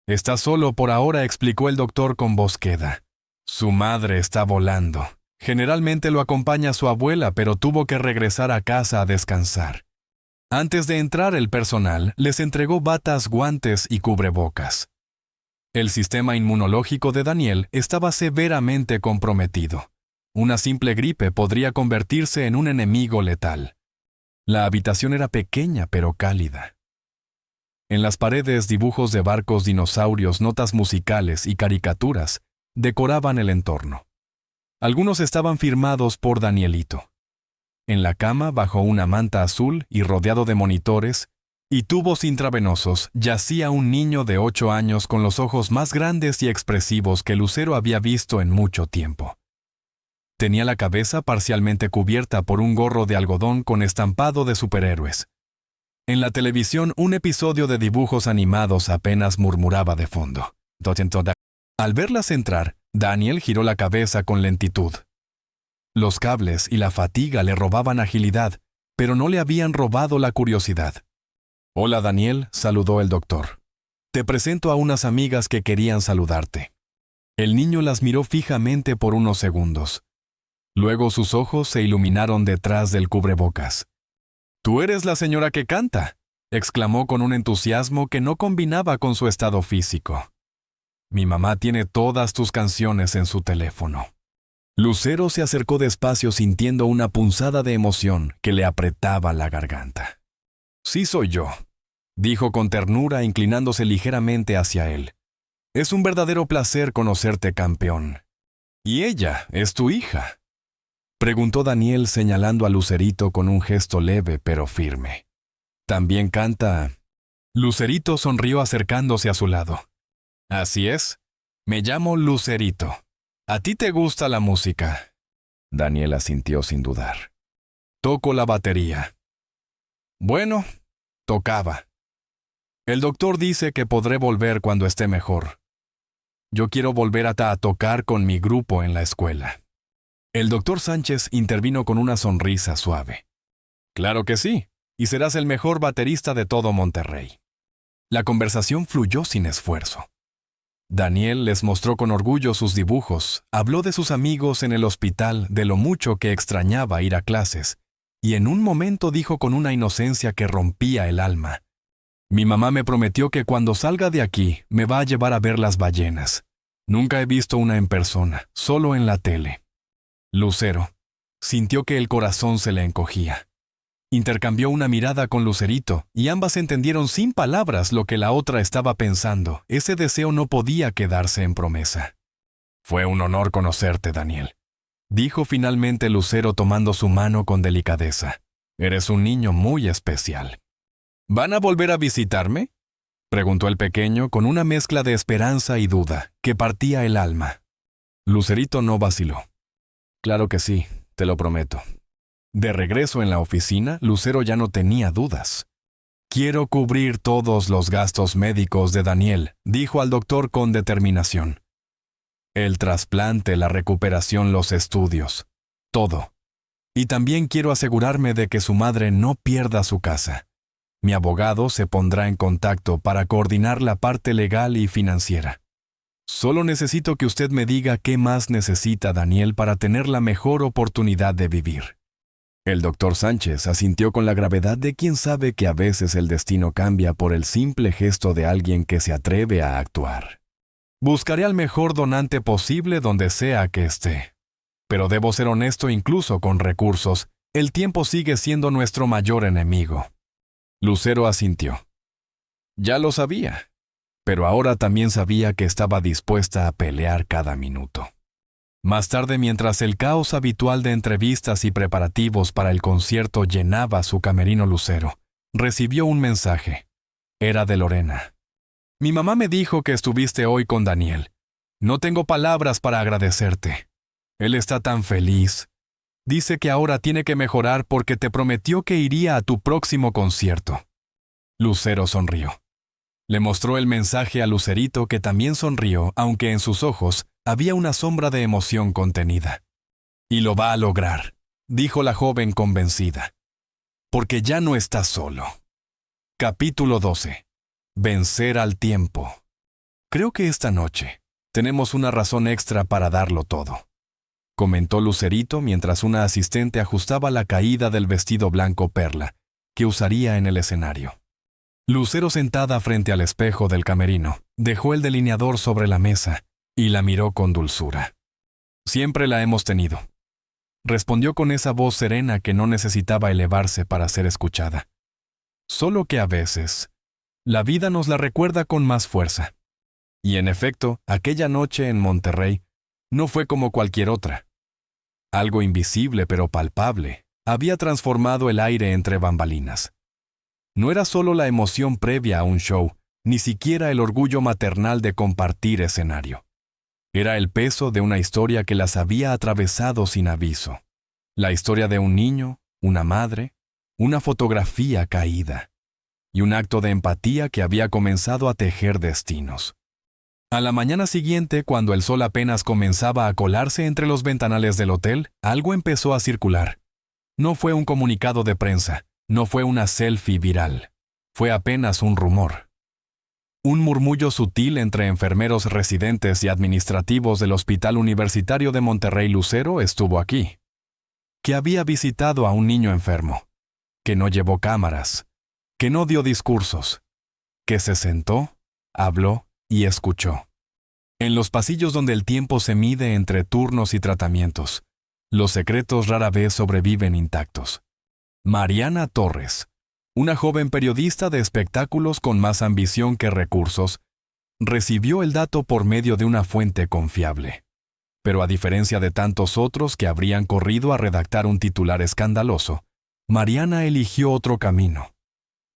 «Está solo por ahora», explicó el doctor con voz queda. «Su madre está volando. Generalmente lo acompaña su abuela, pero tuvo que regresar a casa a descansar». Antes de entrar, el personal les entregó batas, guantes y cubrebocas. El sistema inmunológico de Daniel estaba severamente comprometido. Una simple gripe podría convertirse en un enemigo letal. La habitación era pequeña pero cálida. En las paredes, dibujos de barcos, dinosaurios, notas musicales y caricaturas decoraban el entorno. Algunos estaban firmados por Danielito. En la cama, bajo una manta azul y rodeado de monitores y tubos intravenosos, yacía un niño de 8 años con los ojos más grandes y expresivos que Lucero había visto en mucho tiempo. Tenía la cabeza parcialmente cubierta por un gorro de algodón con estampado de superhéroes. En la televisión, un episodio de dibujos animados apenas murmuraba de fondo. Al verlas entrar, Daniel giró la cabeza con lentitud. Los cables y la fatiga le robaban agilidad, pero no le habían robado la curiosidad. «Hola, Daniel», saludó el doctor. «Te presento a unas amigas que querían saludarte». El niño las miró fijamente por unos segundos. Luego sus ojos se iluminaron detrás del cubrebocas. «¿Tú eres la señora que canta?», exclamó con un entusiasmo que no combinaba con su estado físico. «Mi mamá tiene todas tus canciones en su teléfono». Lucero se acercó despacio sintiendo una punzada de emoción que le apretaba la garganta. «Sí soy yo», dijo con ternura inclinándose ligeramente hacia él. «Es un verdadero placer conocerte, campeón». «¿Y ella es tu hija?», preguntó Daniel señalando a Lucerito con un gesto leve pero firme. «¿También canta?» Lucerito sonrió acercándose a su lado. «Así es. Me llamo Lucerito. ¿A ti te gusta la música?». Daniel asintió sin dudar. «Toco la batería». «Bueno, tocaba. El doctor dice que podré volver cuando esté mejor. Yo quiero volver a tocar con mi grupo en la escuela». El doctor Sánchez intervino con una sonrisa suave. «Claro que sí, y serás el mejor baterista de todo Monterrey». La conversación fluyó sin esfuerzo. Daniel les mostró con orgullo sus dibujos, habló de sus amigos en el hospital, de lo mucho que extrañaba ir a clases, y en un momento dijo con una inocencia que rompía el alma: «Mi mamá me prometió que cuando salga de aquí me va a llevar a ver las ballenas. Nunca he visto una en persona, solo en la tele». Lucero sintió que el corazón se le encogía. Intercambió una mirada con Lucerito y ambas entendieron sin palabras lo que la otra estaba pensando. Ese deseo no podía quedarse en promesa. «Fue un honor conocerte, Daniel», dijo finalmente Lucero tomando su mano con delicadeza. «Eres un niño muy especial». «¿Van a volver a visitarme?», preguntó el pequeño con una mezcla de esperanza y duda que partía el alma. Lucerito no vaciló. «Claro que sí, te lo prometo». De regreso en la oficina, Lucero ya no tenía dudas. «Quiero cubrir todos los gastos médicos de Daniel», dijo al doctor con determinación. «El trasplante, la recuperación, los estudios, todo. Y también quiero asegurarme de que su madre no pierda su casa. Mi abogado se pondrá en contacto para coordinar la parte legal y financiera. Solo necesito que usted me diga qué más necesita Daniel para tener la mejor oportunidad de vivir». El doctor Sánchez asintió con la gravedad de quien sabe que a veces el destino cambia por el simple gesto de alguien que se atreve a actuar. «Buscaré al mejor donante posible donde sea que esté. Pero debo ser honesto, incluso con recursos, el tiempo sigue siendo nuestro mayor enemigo». Lucero asintió. Ya lo sabía, pero ahora también sabía que estaba dispuesta a pelear cada minuto. Más tarde, mientras el caos habitual de entrevistas y preparativos para el concierto llenaba su camerino Lucero, recibió un mensaje. Era de Lorena. Mi mamá me dijo que estuviste hoy con Daniel. No tengo palabras para agradecerte. Él está tan feliz. Dice que ahora tiene que mejorar porque te prometió que iría a tu próximo concierto. Lucero sonrió. Le mostró el mensaje a Lucerito, que también sonrió, aunque en sus ojos había una sombra de emoción contenida. Y lo va a lograr, dijo la joven convencida. Porque ya no estás solo. Capítulo 12. Vencer al tiempo. Creo que esta noche tenemos una razón extra para darlo todo, comentó Lucerito mientras una asistente ajustaba la caída del vestido blanco perla que usaría en el escenario. Lucero, sentada frente al espejo del camerino, dejó el delineador sobre la mesa y la miró con dulzura. Siempre la hemos tenido, respondió con esa voz serena que no necesitaba elevarse para ser escuchada. Solo que a veces, la vida nos la recuerda con más fuerza. Y en efecto, aquella noche en Monterrey no fue como cualquier otra. Algo invisible pero palpable había transformado el aire entre bambalinas. No era solo la emoción previa a un show, ni siquiera el orgullo maternal de compartir escenario. Era el peso de una historia que las había atravesado sin aviso. La historia de un niño, una madre, una fotografía caída, y un acto de empatía que había comenzado a tejer destinos. A la mañana siguiente, cuando el sol apenas comenzaba a colarse entre los ventanales del hotel, algo empezó a circular. No fue un comunicado de prensa, no fue una selfie viral. Fue apenas un rumor. Un murmullo sutil entre enfermeros residentes y administrativos del Hospital Universitario de Monterrey Lucero estuvo aquí. Que había visitado a un niño enfermo. Que no llevó cámaras. Que no dio discursos. Que se sentó, habló y escuchó. En los pasillos donde el tiempo se mide entre turnos y tratamientos, los secretos rara vez sobreviven intactos. Mariana Torres, una joven periodista de espectáculos con más ambición que recursos, recibió el dato por medio de una fuente confiable. Pero a diferencia de tantos otros que habrían corrido a redactar un titular escandaloso, Mariana eligió otro camino.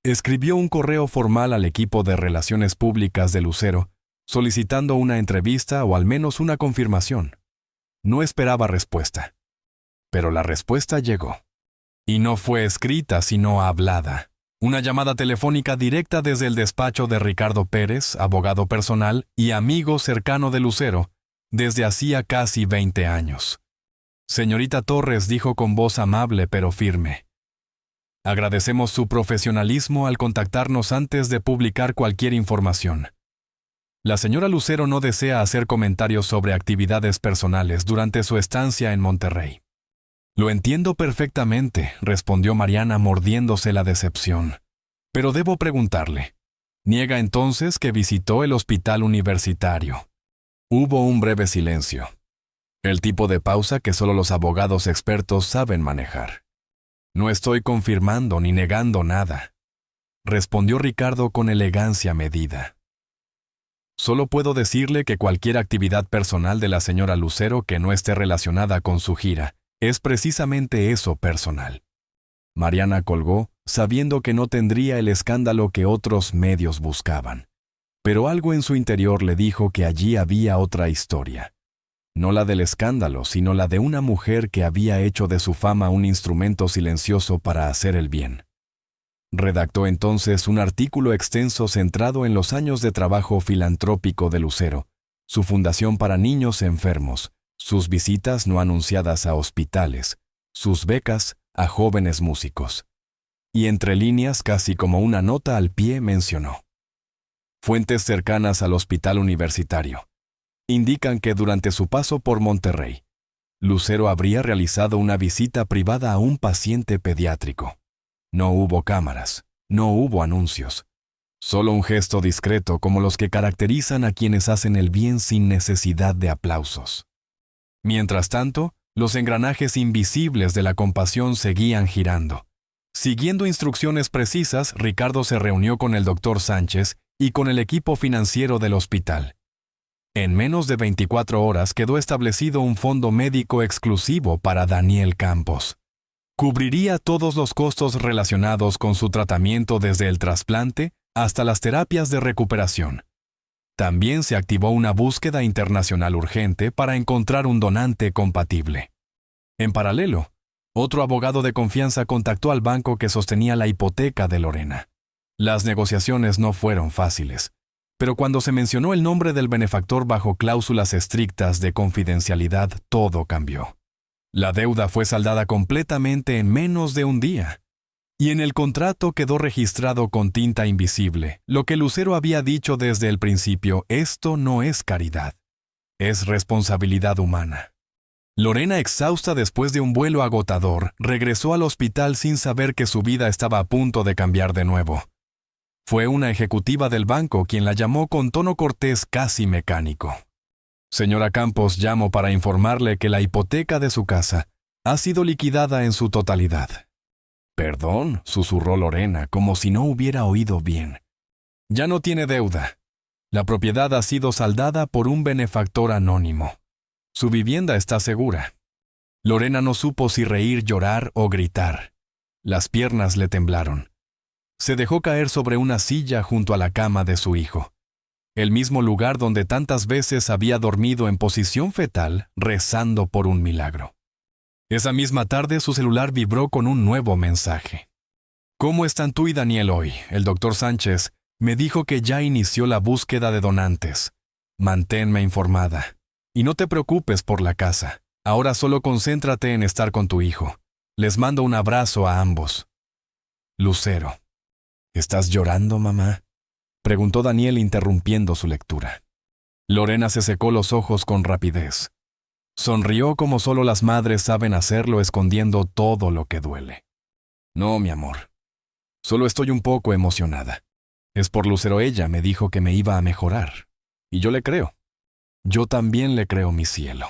Escribió un correo formal al equipo de Relaciones Públicas de Lucero, solicitando una entrevista o al menos una confirmación. No esperaba respuesta. Pero la respuesta llegó. Y no fue escrita, sino hablada. Una llamada telefónica directa desde el despacho de Ricardo Pérez, abogado personal y amigo cercano de Lucero, desde hacía casi 20 años. Señorita Torres, dijo con voz amable pero firme. Agradecemos su profesionalismo al contactarnos antes de publicar cualquier información. La señora Lucero no desea hacer comentarios sobre actividades personales durante su estancia en Monterrey. Lo entiendo perfectamente, respondió Mariana mordiéndose la decepción. Pero debo preguntarle. Niega entonces que visitó el hospital universitario. Hubo un breve silencio. El tipo de pausa que solo los abogados expertos saben manejar. No estoy confirmando ni negando nada, respondió Ricardo con elegancia medida. Solo puedo decirle que cualquier actividad personal de la señora Lucero que no esté relacionada con su gira es precisamente eso, personal. Mariana colgó, sabiendo que no tendría el escándalo que otros medios buscaban. Pero algo en su interior le dijo que allí había otra historia. No la del escándalo, sino la de una mujer que había hecho de su fama un instrumento silencioso para hacer el bien. Redactó entonces un artículo extenso centrado en los años de trabajo filantrópico de Lucero, su fundación para niños enfermos, sus visitas no anunciadas a hospitales, sus becas a jóvenes músicos. Y entre líneas, casi como una nota al pie, mencionó: fuentes cercanas al hospital universitario indican que durante su paso por Monterrey, Lucero habría realizado una visita privada a un paciente pediátrico. No hubo cámaras, no hubo anuncios. Solo un gesto discreto como los que caracterizan a quienes hacen el bien sin necesidad de aplausos. Mientras tanto, los engranajes invisibles de la compasión seguían girando, Siguiendo instrucciones precisas, Ricardo se reunió con el doctor Sánchez y con el equipo financiero del hospital. En menos de 24 horas quedó establecido un fondo médico exclusivo para Daniel Campos. Cubriría todos los costos relacionados con su tratamiento desde el trasplante hasta las terapias de recuperación. También se activó una búsqueda internacional urgente para encontrar un donante compatible. En paralelo, otro abogado de confianza contactó al banco que sostenía la hipoteca de Lorena. Las negociaciones no fueron fáciles, pero cuando se mencionó el nombre del benefactor bajo cláusulas estrictas de confidencialidad, todo cambió. La deuda fue saldada completamente en menos de un día. Y en el contrato quedó registrado con tinta invisible lo que Lucero había dicho desde el principio: esto no es caridad, es responsabilidad humana. Lorena, exhausta después de un vuelo agotador, regresó al hospital sin saber que su vida estaba a punto de cambiar de nuevo. Fue una ejecutiva del banco quien la llamó con tono cortés casi mecánico. Señora Campos, llamo para informarle que la hipoteca de su casa ha sido liquidada en su totalidad. Perdón, susurró Lorena, como si no hubiera oído bien. Ya no tiene deuda. La propiedad ha sido saldada por un benefactor anónimo. Su vivienda está segura. Lorena no supo si reír, llorar o gritar. Las piernas le temblaron. Se dejó caer sobre una silla junto a la cama de su hijo, el mismo lugar donde tantas veces había dormido en posición fetal, rezando por un milagro. Esa misma tarde su celular vibró con un nuevo mensaje. ¿Cómo están tú y Daniel hoy? El doctor Sánchez me dijo que ya inició la búsqueda de donantes. Manténme informada. Y no te preocupes por la casa. Ahora solo concéntrate en estar con tu hijo. Les mando un abrazo a ambos. Lucero. ¿Estás llorando, mamá?, preguntó Daniel interrumpiendo su lectura. Lorena se secó los ojos con rapidez. Sonrió como solo las madres saben hacerlo, escondiendo todo lo que duele. No, mi amor. Solo estoy un poco emocionada. Es por Lucero, ella me dijo que me iba a mejorar. Y yo le creo. Yo también le creo, mi cielo.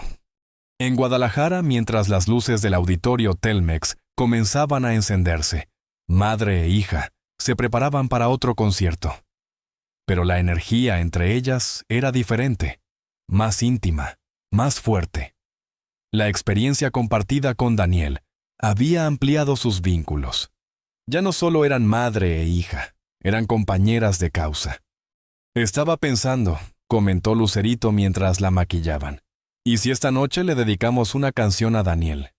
En Guadalajara, mientras las luces del auditorio Telmex comenzaban a encenderse, madre e hija se preparaban para otro concierto. Pero la energía entre ellas era diferente, más íntima, más fuerte. La experiencia compartida con Daniel había ampliado sus vínculos. Ya no solo eran madre e hija, eran compañeras de causa. Estaba pensando, comentó Lucerito mientras la maquillaban, ¿y si esta noche le dedicamos una canción a Daniel?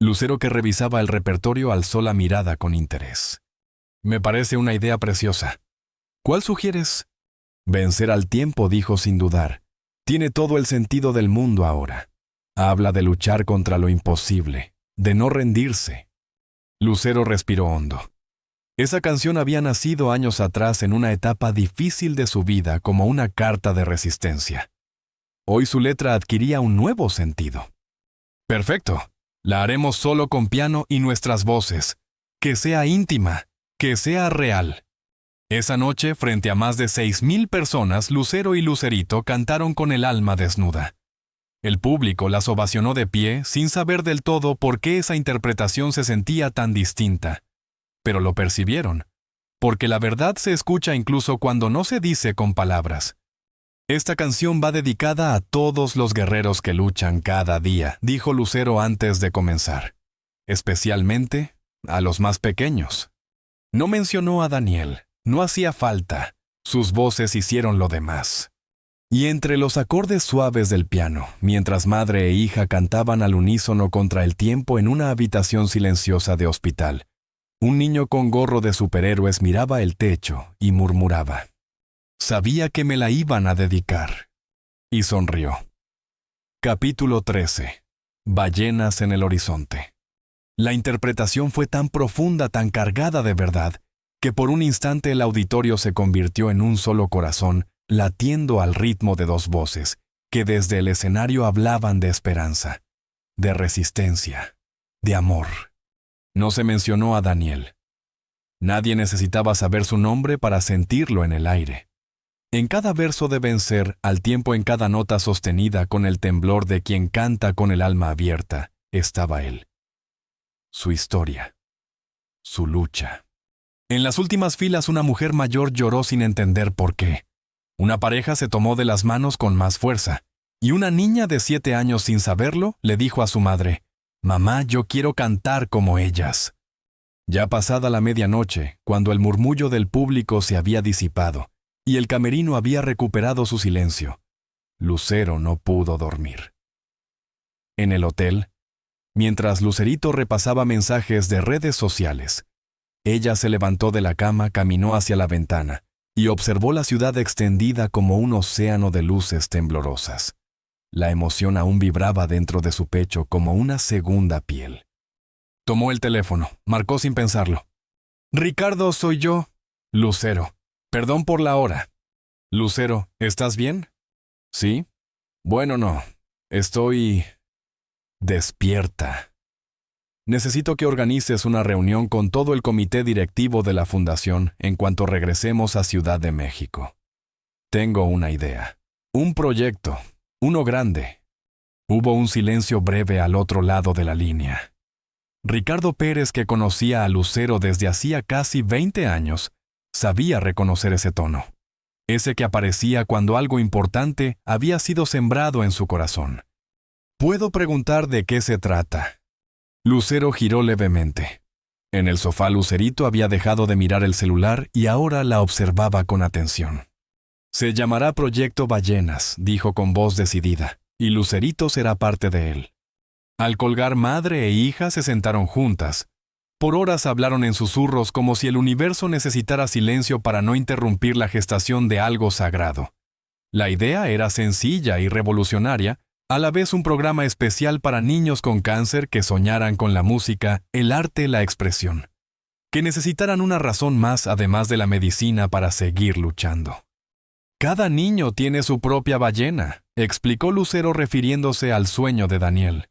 Lucero, que revisaba el repertorio, alzó la mirada con interés. Me parece una idea preciosa. ¿Cuál sugieres? Vencer al tiempo, dijo sin dudar. Tiene todo el sentido del mundo ahora. Habla de luchar contra lo imposible, de no rendirse. Lucero respiró hondo. Esa canción había nacido años atrás en una etapa difícil de su vida como una carta de resistencia. Hoy su letra adquiría un nuevo sentido. Perfecto. La haremos solo con piano y nuestras voces. Que sea íntima, que sea real. Esa noche, frente a más de 6,000 personas, Lucero y Lucerito cantaron con el alma desnuda. El público las ovacionó de pie, sin saber del todo por qué esa interpretación se sentía tan distinta. Pero lo percibieron, porque la verdad se escucha incluso cuando no se dice con palabras. Esta canción va dedicada a todos los guerreros que luchan cada día, dijo Lucero antes de comenzar. Especialmente a los más pequeños. No mencionó a Daniel, no hacía falta, sus voces hicieron lo demás. Y entre los acordes suaves del piano, mientras madre e hija cantaban al unísono contra el tiempo en una habitación silenciosa de hospital, un niño con gorro de superhéroes miraba el techo y murmuraba. Sabía que me la iban a dedicar. Y sonrió. Capítulo 13. Ballenas en el horizonte. La interpretación fue tan profunda, tan cargada de verdad, que por un instante el auditorio se convirtió en un solo corazón, latiendo al ritmo de dos voces, que desde el escenario hablaban de esperanza, de resistencia, de amor. No se mencionó a Daniel. Nadie necesitaba saber su nombre para sentirlo en el aire. En cada verso de Vencer, al tiempo en cada nota sostenida con el temblor de quien canta con el alma abierta, estaba él. Su historia. su lucha. En las últimas filas una mujer mayor lloró sin entender por qué. Una pareja se tomó de las manos con más fuerza, y una niña de 7 años sin saberlo le dijo a su madre: «Mamá, yo quiero cantar como ellas». Ya pasada la medianoche, cuando el murmullo del público se había disipado y el camerino había recuperado su silencio, Lucero no pudo dormir. En el hotel, mientras Lucerito repasaba mensajes de redes sociales, ella se levantó de la cama, caminó hacia la ventana y observó la ciudad extendida como un océano de luces temblorosas. La emoción aún vibraba dentro de su pecho como una segunda piel. Tomó el teléfono, marcó sin pensarlo. «Ricardo, soy yo». «Lucero, perdón por la hora». «Lucero, ¿estás bien?» «Sí». «Bueno, no. Estoy despierta. Necesito que organices una reunión con todo el comité directivo de la fundación en cuanto regresemos a Ciudad de México. Tengo una idea. Un proyecto. Uno grande». Hubo un silencio breve al otro lado de la línea. Ricardo Pérez, que conocía a Lucero desde hacía casi 20 años, sabía reconocer ese tono. Ese que aparecía cuando algo importante había sido sembrado en su corazón. «¿Puedo preguntar de qué se trata?» Lucero giró levemente. En el sofá Lucerito había dejado de mirar el celular y ahora la observaba con atención. «Se llamará Proyecto Ballenas», dijo con voz decidida, «y Lucerito será parte de él». Al colgar, madre e hija se sentaron juntas. Por horas hablaron en susurros como si el universo necesitara silencio para no interrumpir la gestación de algo sagrado. La idea era sencilla y revolucionaria, a la vez un programa especial para niños con cáncer que soñaran con la música, el arte, la expresión. Que necesitaran una razón más además de la medicina para seguir luchando. «Cada niño tiene su propia ballena», explicó Lucero refiriéndose al sueño de Daniel.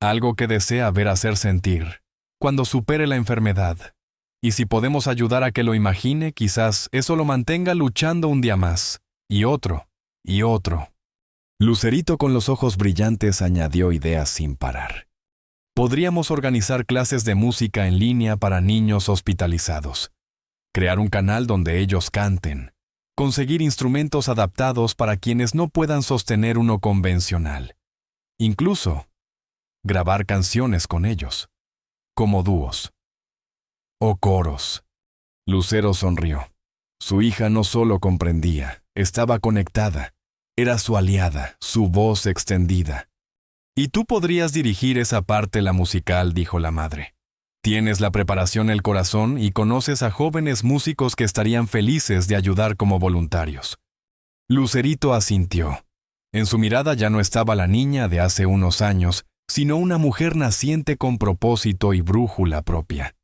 «Algo que desea ver hacer sentir, cuando supere la enfermedad. Y si podemos ayudar a que lo imagine, quizás eso lo mantenga luchando un día más, y otro, y otro». Lucerito, con los ojos brillantes, añadió ideas sin parar. «Podríamos organizar clases de música en línea para niños hospitalizados. Crear un canal donde ellos canten. Conseguir instrumentos adaptados para quienes no puedan sostener uno convencional. Incluso grabar canciones con ellos, como dúos o coros». Lucero sonrió. Su hija no solo comprendía, estaba conectada. Era su aliada, su voz extendida. «Y tú podrías dirigir esa parte, la musical», dijo la madre. «Tienes la preparación, el corazón y conoces a jóvenes músicos que estarían felices de ayudar como voluntarios». Lucerito asintió. En su mirada ya no estaba la niña de hace unos años, sino una mujer naciente con propósito y brújula propia.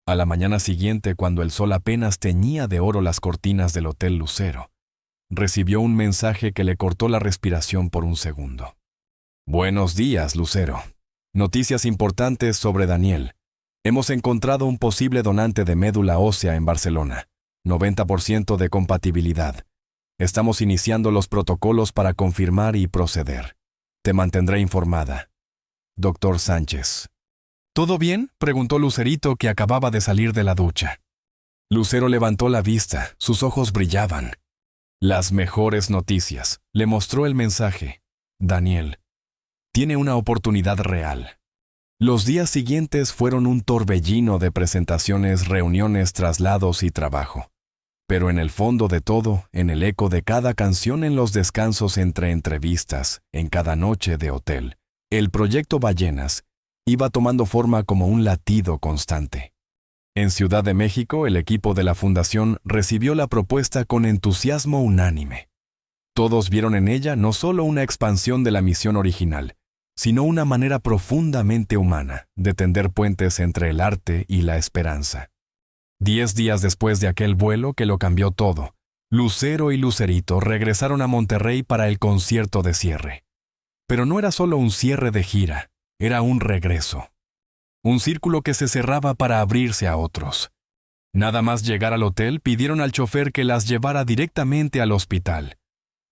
A la mañana siguiente, cuando el sol apenas teñía de oro las cortinas del Hotel Lucero, recibió un mensaje que le cortó la respiración por un segundo. «Buenos días, Lucero. Noticias importantes sobre Daniel. Hemos encontrado un posible donante de médula ósea en Barcelona. 90% de compatibilidad. Estamos iniciando los protocolos para confirmar y proceder. Te mantendré informada. Dr. Sánchez». «¿Todo bien?», preguntó Lucerito, que acababa de salir de la ducha. Lucero levantó la vista, sus ojos brillaban. «Las mejores noticias», le mostró el mensaje. «Daniel tiene una oportunidad real». Los días siguientes fueron un torbellino de presentaciones, reuniones, traslados y trabajo. Pero en el fondo de todo, en el eco de cada canción, en los descansos entre entrevistas, en cada noche de hotel, el proyecto Ballenas iba tomando forma como un latido constante. En Ciudad de México, el equipo de la fundación recibió la propuesta con entusiasmo unánime. Todos vieron en ella no solo una expansión de la misión original, sino una manera profundamente humana de tender puentes entre el arte y la esperanza. 10 días después de aquel vuelo que lo cambió todo, Lucero y Lucerito regresaron a Monterrey para el concierto de cierre. Pero no era solo un cierre de gira, era un regreso. Un círculo que se cerraba para abrirse a otros. Nada más llegar al hotel, pidieron al chofer que las llevara directamente al hospital.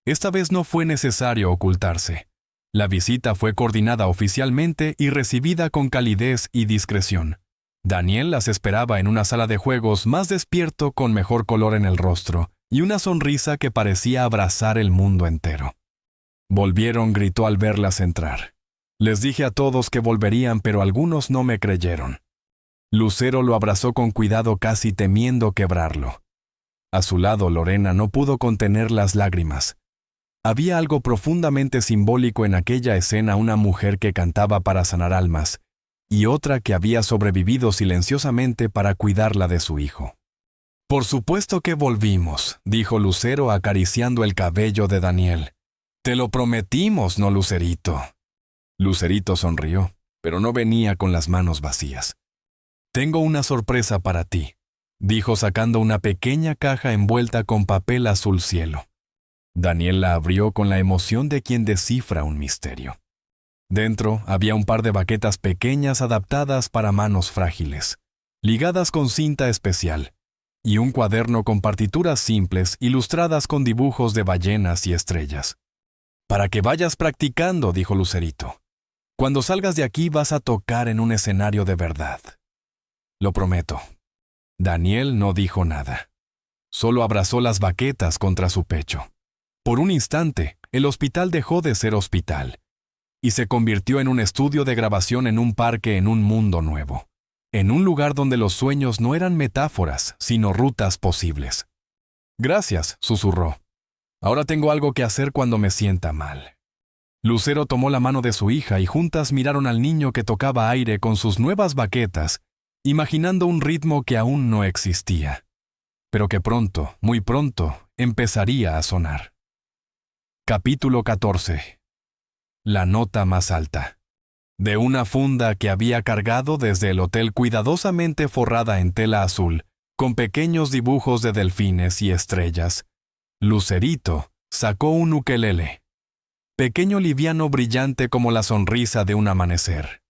Esta vez no fue necesario ocultarse. La visita fue coordinada oficialmente y recibida con calidez y discreción. Daniel las esperaba en una sala de juegos más despierto, con mejor color en el rostro y una sonrisa que parecía abrazar el mundo entero. Volvieron, gritó al verlas entrar. Les dije a todos que volverían, pero algunos no me creyeron. Lucero lo abrazó con cuidado, casi temiendo quebrarlo. A su lado, Lorena no pudo contener las lágrimas. Había algo profundamente simbólico en aquella escena: una mujer que cantaba para sanar almas, y otra que había sobrevivido silenciosamente para cuidarla de su hijo. «Por supuesto que volvimos», dijo Lucero acariciando el cabello de Daniel. «Te lo prometimos, ¿no, Lucerito?». Lucerito sonrió, pero no venía con las manos vacías. «Tengo una sorpresa para ti», dijo sacando una pequeña caja envuelta con papel azul cielo. Daniel la abrió con la emoción de quien descifra un misterio. Dentro había un par de baquetas pequeñas adaptadas para manos frágiles, ligadas con cinta especial, y un cuaderno con partituras simples ilustradas con dibujos de ballenas y estrellas. «Para que vayas practicando», dijo Lucerito. «Cuando salgas de aquí vas a tocar en un escenario de verdad». «Lo prometo». Daniel no dijo nada. Solo abrazó las baquetas contra su pecho. Por un instante, el hospital dejó de ser hospital y se convirtió en un estudio de grabación, en un parque, en un mundo nuevo, en un lugar donde los sueños no eran metáforas, sino rutas posibles. «Gracias», susurró. «Ahora tengo algo que hacer cuando me sienta mal». Lucero tomó la mano de su hija y juntas miraron al niño que tocaba aire con sus nuevas baquetas, imaginando un ritmo que aún no existía, pero que pronto, muy pronto, empezaría a sonar. Capítulo 14. La nota más alta. De una funda que había cargado desde el hotel, cuidadosamente forrada en tela azul, con pequeños dibujos de delfines y estrellas, Lucerito sacó un ukelele. Pequeño, liviano, brillante como la sonrisa de un amanecer.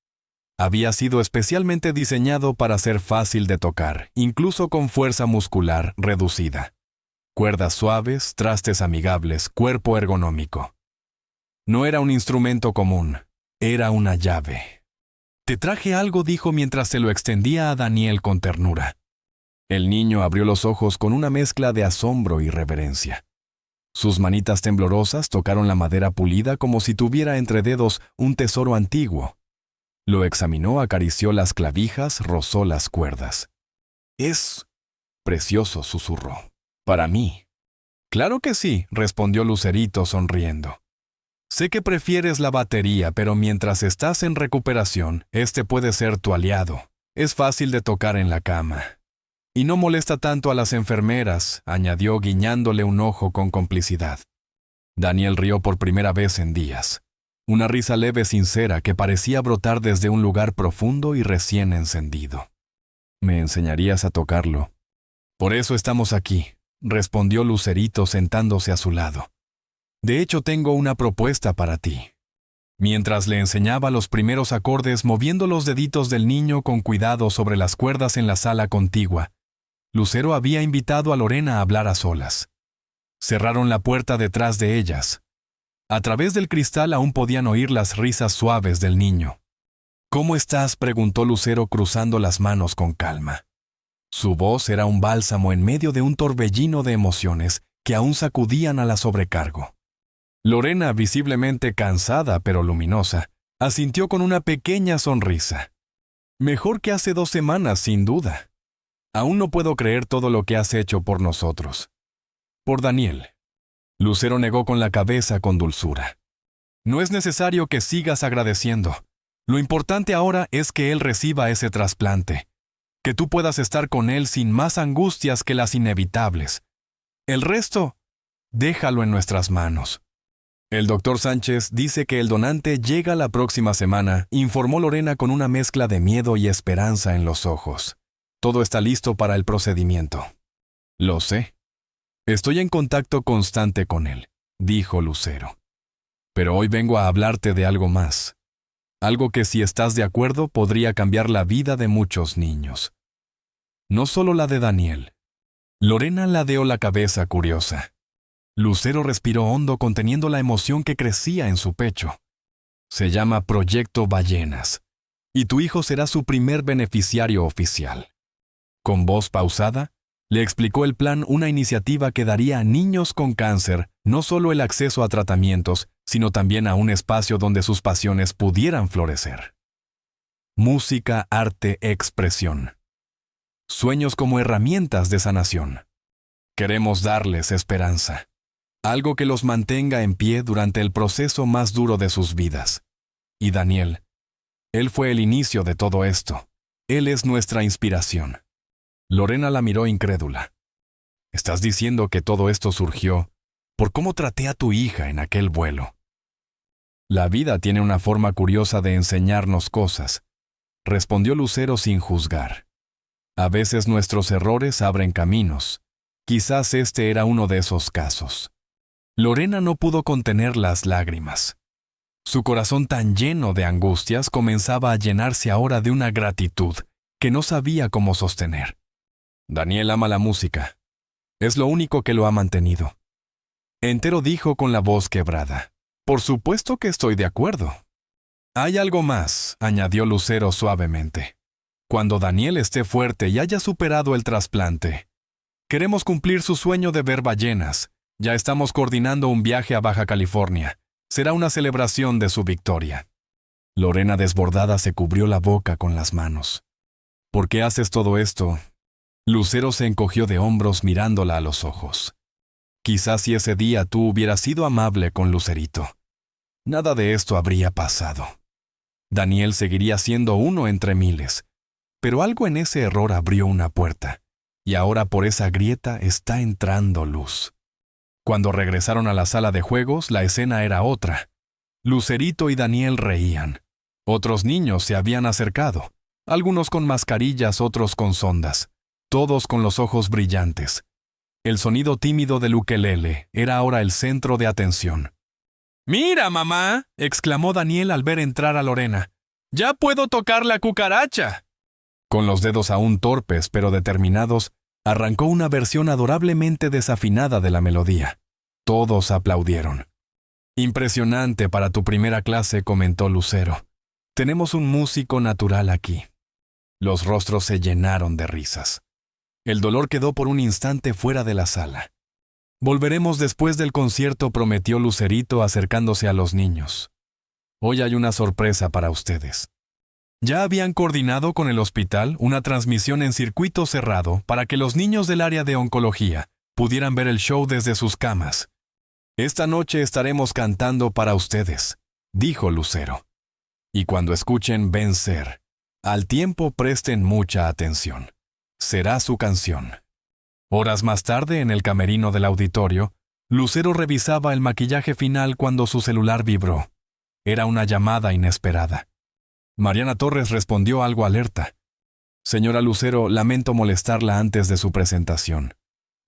Había sido especialmente diseñado para ser fácil de tocar, incluso con fuerza muscular reducida. Cuerdas suaves, trastes amigables, cuerpo ergonómico. No era un instrumento común, era una llave. «Te traje algo», dijo mientras se lo extendía a Daniel con ternura. El niño abrió los ojos con una mezcla de asombro y reverencia. Sus manitas temblorosas tocaron la madera pulida como si tuviera entre dedos un tesoro antiguo. Lo examinó, acarició las clavijas, rozó las cuerdas. «Es precioso», susurró. «Para mí». «Claro que sí», respondió Lucerito sonriendo. «Sé que prefieres la batería, pero mientras estás en recuperación, este puede ser tu aliado. Es fácil de tocar en la cama. Y no molesta tanto a las enfermeras», añadió guiñándole un ojo con complicidad. Daniel rió por primera vez en días. Una risa leve, sincera, que parecía brotar desde un lugar profundo y recién encendido. «¿Me enseñarías a tocarlo?» «Por eso estamos aquí», respondió Lucerito sentándose a su lado. «De hecho, tengo una propuesta para ti». Mientras le enseñaba los primeros acordes, moviendo los deditos del niño con cuidado sobre las cuerdas en la sala contigua, Lucero había invitado a Lorena a hablar a solas. Cerraron la puerta detrás de ellas. A través del cristal aún podían oír las risas suaves del niño. «¿Cómo estás?», preguntó Lucero cruzando las manos con calma. Su voz era un bálsamo en medio de un torbellino de emociones que aún sacudían a la sobrecargo. Lorena, visiblemente cansada pero luminosa, asintió con una pequeña sonrisa. «Mejor que hace 2 semanas, sin duda. Aún no puedo creer todo lo que has hecho por nosotros. Por Daniel». Lucero negó con la cabeza con dulzura. «No es necesario que sigas agradeciendo. Lo importante ahora es que él reciba ese trasplante. Que tú puedas estar con él sin más angustias que las inevitables. El resto, déjalo en nuestras manos». «El doctor Sánchez dice que el donante llega la próxima semana», informó Lorena con una mezcla de miedo y esperanza en los ojos. «Todo está listo para el procedimiento». «Lo sé. Estoy en contacto constante con él», dijo Lucero. «Pero hoy vengo a hablarte de algo más. Algo que, si estás de acuerdo, podría cambiar la vida de muchos niños. No solo la de Daniel». Lorena ladeó la cabeza curiosa. Lucero respiró hondo, conteniendo la emoción que crecía en su pecho. «Se llama Proyecto Ballenas. y tu hijo será su primer beneficiario oficial. Con voz pausada, le explicó el plan, una iniciativa que daría a niños con cáncer no solo el acceso a tratamientos, sino también a un espacio donde sus pasiones pudieran florecer. Música, arte, expresión. Sueños como herramientas de sanación. Queremos darles esperanza, algo que los mantenga en pie durante el proceso más duro de sus vidas. Y Daniel, él fue el inicio de todo esto. Él es nuestra inspiración. Lorena la miró incrédula. ¿Estás diciendo que todo esto surgió por cómo traté a tu hija en aquel vuelo? La vida tiene una forma curiosa de enseñarnos cosas, respondió Lucero sin juzgar. A veces nuestros errores abren caminos. Quizás este era uno de esos casos. Lorena no pudo contener las lágrimas. Su corazón tan lleno de angustias comenzaba a llenarse ahora de una gratitud que no sabía cómo sostener. Daniel ama la música. Es lo único que lo ha mantenido. Entero dijo con la voz quebrada. Por supuesto que estoy de acuerdo. Hay algo más, añadió Lucero suavemente. Cuando Daniel esté fuerte y haya superado el trasplante, queremos cumplir su sueño de ver ballenas. Ya estamos coordinando un viaje a Baja California. Será una celebración de su victoria. Lorena, desbordada, se cubrió la boca con las manos. ¿Por qué haces todo esto? Lucero se encogió de hombros mirándola a los ojos. Quizás si ese día tú hubieras sido amable con Lucerito, nada de esto habría pasado. Daniel seguiría siendo uno entre miles, pero algo en ese error abrió una puerta, y ahora por esa grieta está entrando luz. Cuando regresaron a la sala de juegos, la escena era otra. Lucerito y Daniel reían. Otros niños se habían acercado, algunos con mascarillas, otros con sondas, todos con los ojos brillantes. El sonido tímido del ukelele era ahora el centro de atención. «¡Mira, mamá!», exclamó Daniel al ver entrar a Lorena. «¡Ya puedo tocar la cucaracha!». Con los dedos aún torpes pero determinados, arrancó una versión adorablemente desafinada de la melodía. Todos aplaudieron. «Impresionante para tu primera clase», comentó Lucero. «Tenemos un músico natural aquí». Los rostros se llenaron de risas. El dolor quedó por un instante fuera de la sala. «Volveremos después del concierto», prometió Lucerito acercándose a los niños. «Hoy hay una sorpresa para ustedes». Ya habían coordinado con el hospital una transmisión en circuito cerrado para que los niños del área de oncología pudieran ver el show desde sus camas. «Esta noche estaremos cantando para ustedes», dijo Lucero. «Y cuando escuchen Vencer, al tiempo presten mucha atención. Será su canción». Horas más tarde, en el camerino del auditorio, Lucero revisaba el maquillaje final cuando su celular vibró. Era una llamada inesperada. Mariana Torres respondió algo alerta. «Señora Lucero, lamento molestarla antes de su presentación».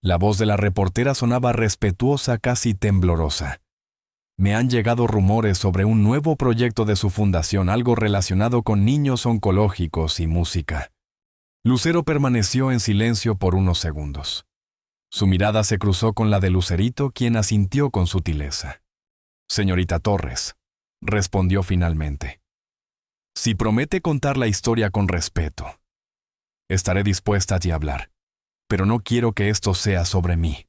La voz de la reportera sonaba respetuosa, casi temblorosa. «Me han llegado rumores sobre un nuevo proyecto de su fundación, algo relacionado con niños oncológicos y música». Lucero permaneció en silencio por unos segundos. Su mirada se cruzó con la de Lucerito, quien asintió con sutileza. «Señorita Torres», respondió finalmente. «Si promete contar la historia con respeto, estaré dispuesta a hablar, pero no quiero que esto sea sobre mí.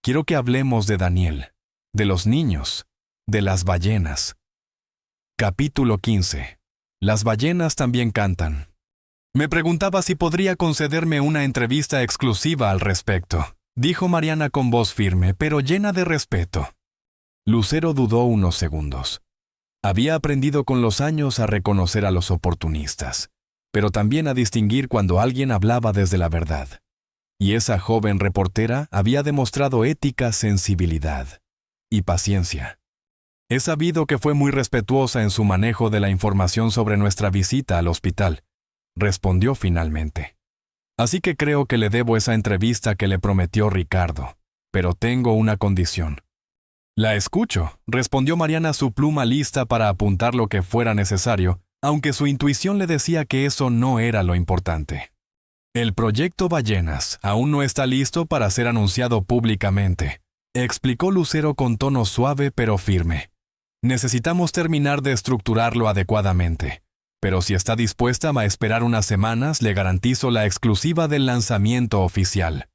Quiero que hablemos de Daniel, de los niños, de las ballenas». Capítulo 15. Las ballenas también cantan. «Me preguntaba si podría concederme una entrevista exclusiva al respecto», dijo Mariana con voz firme, pero llena de respeto. Lucero dudó unos segundos. Había aprendido con los años a reconocer a los oportunistas, pero también a distinguir cuando alguien hablaba desde la verdad. Y esa joven reportera había demostrado ética, sensibilidad y paciencia. «He sabido que fue muy respetuosa en su manejo de la información sobre nuestra visita al hospital», respondió finalmente. «Así que creo que le debo esa entrevista que le prometió Ricardo, pero tengo una condición». «La escucho», respondió Mariana, su pluma lista para apuntar lo que fuera necesario, aunque su intuición le decía que eso no era lo importante. «El proyecto Ballenas aún no está listo para ser anunciado públicamente», explicó Lucero con tono suave pero firme. «Necesitamos terminar de estructurarlo adecuadamente, Pero si está dispuesta a esperar unas semanas, le garantizo la exclusiva del lanzamiento oficial.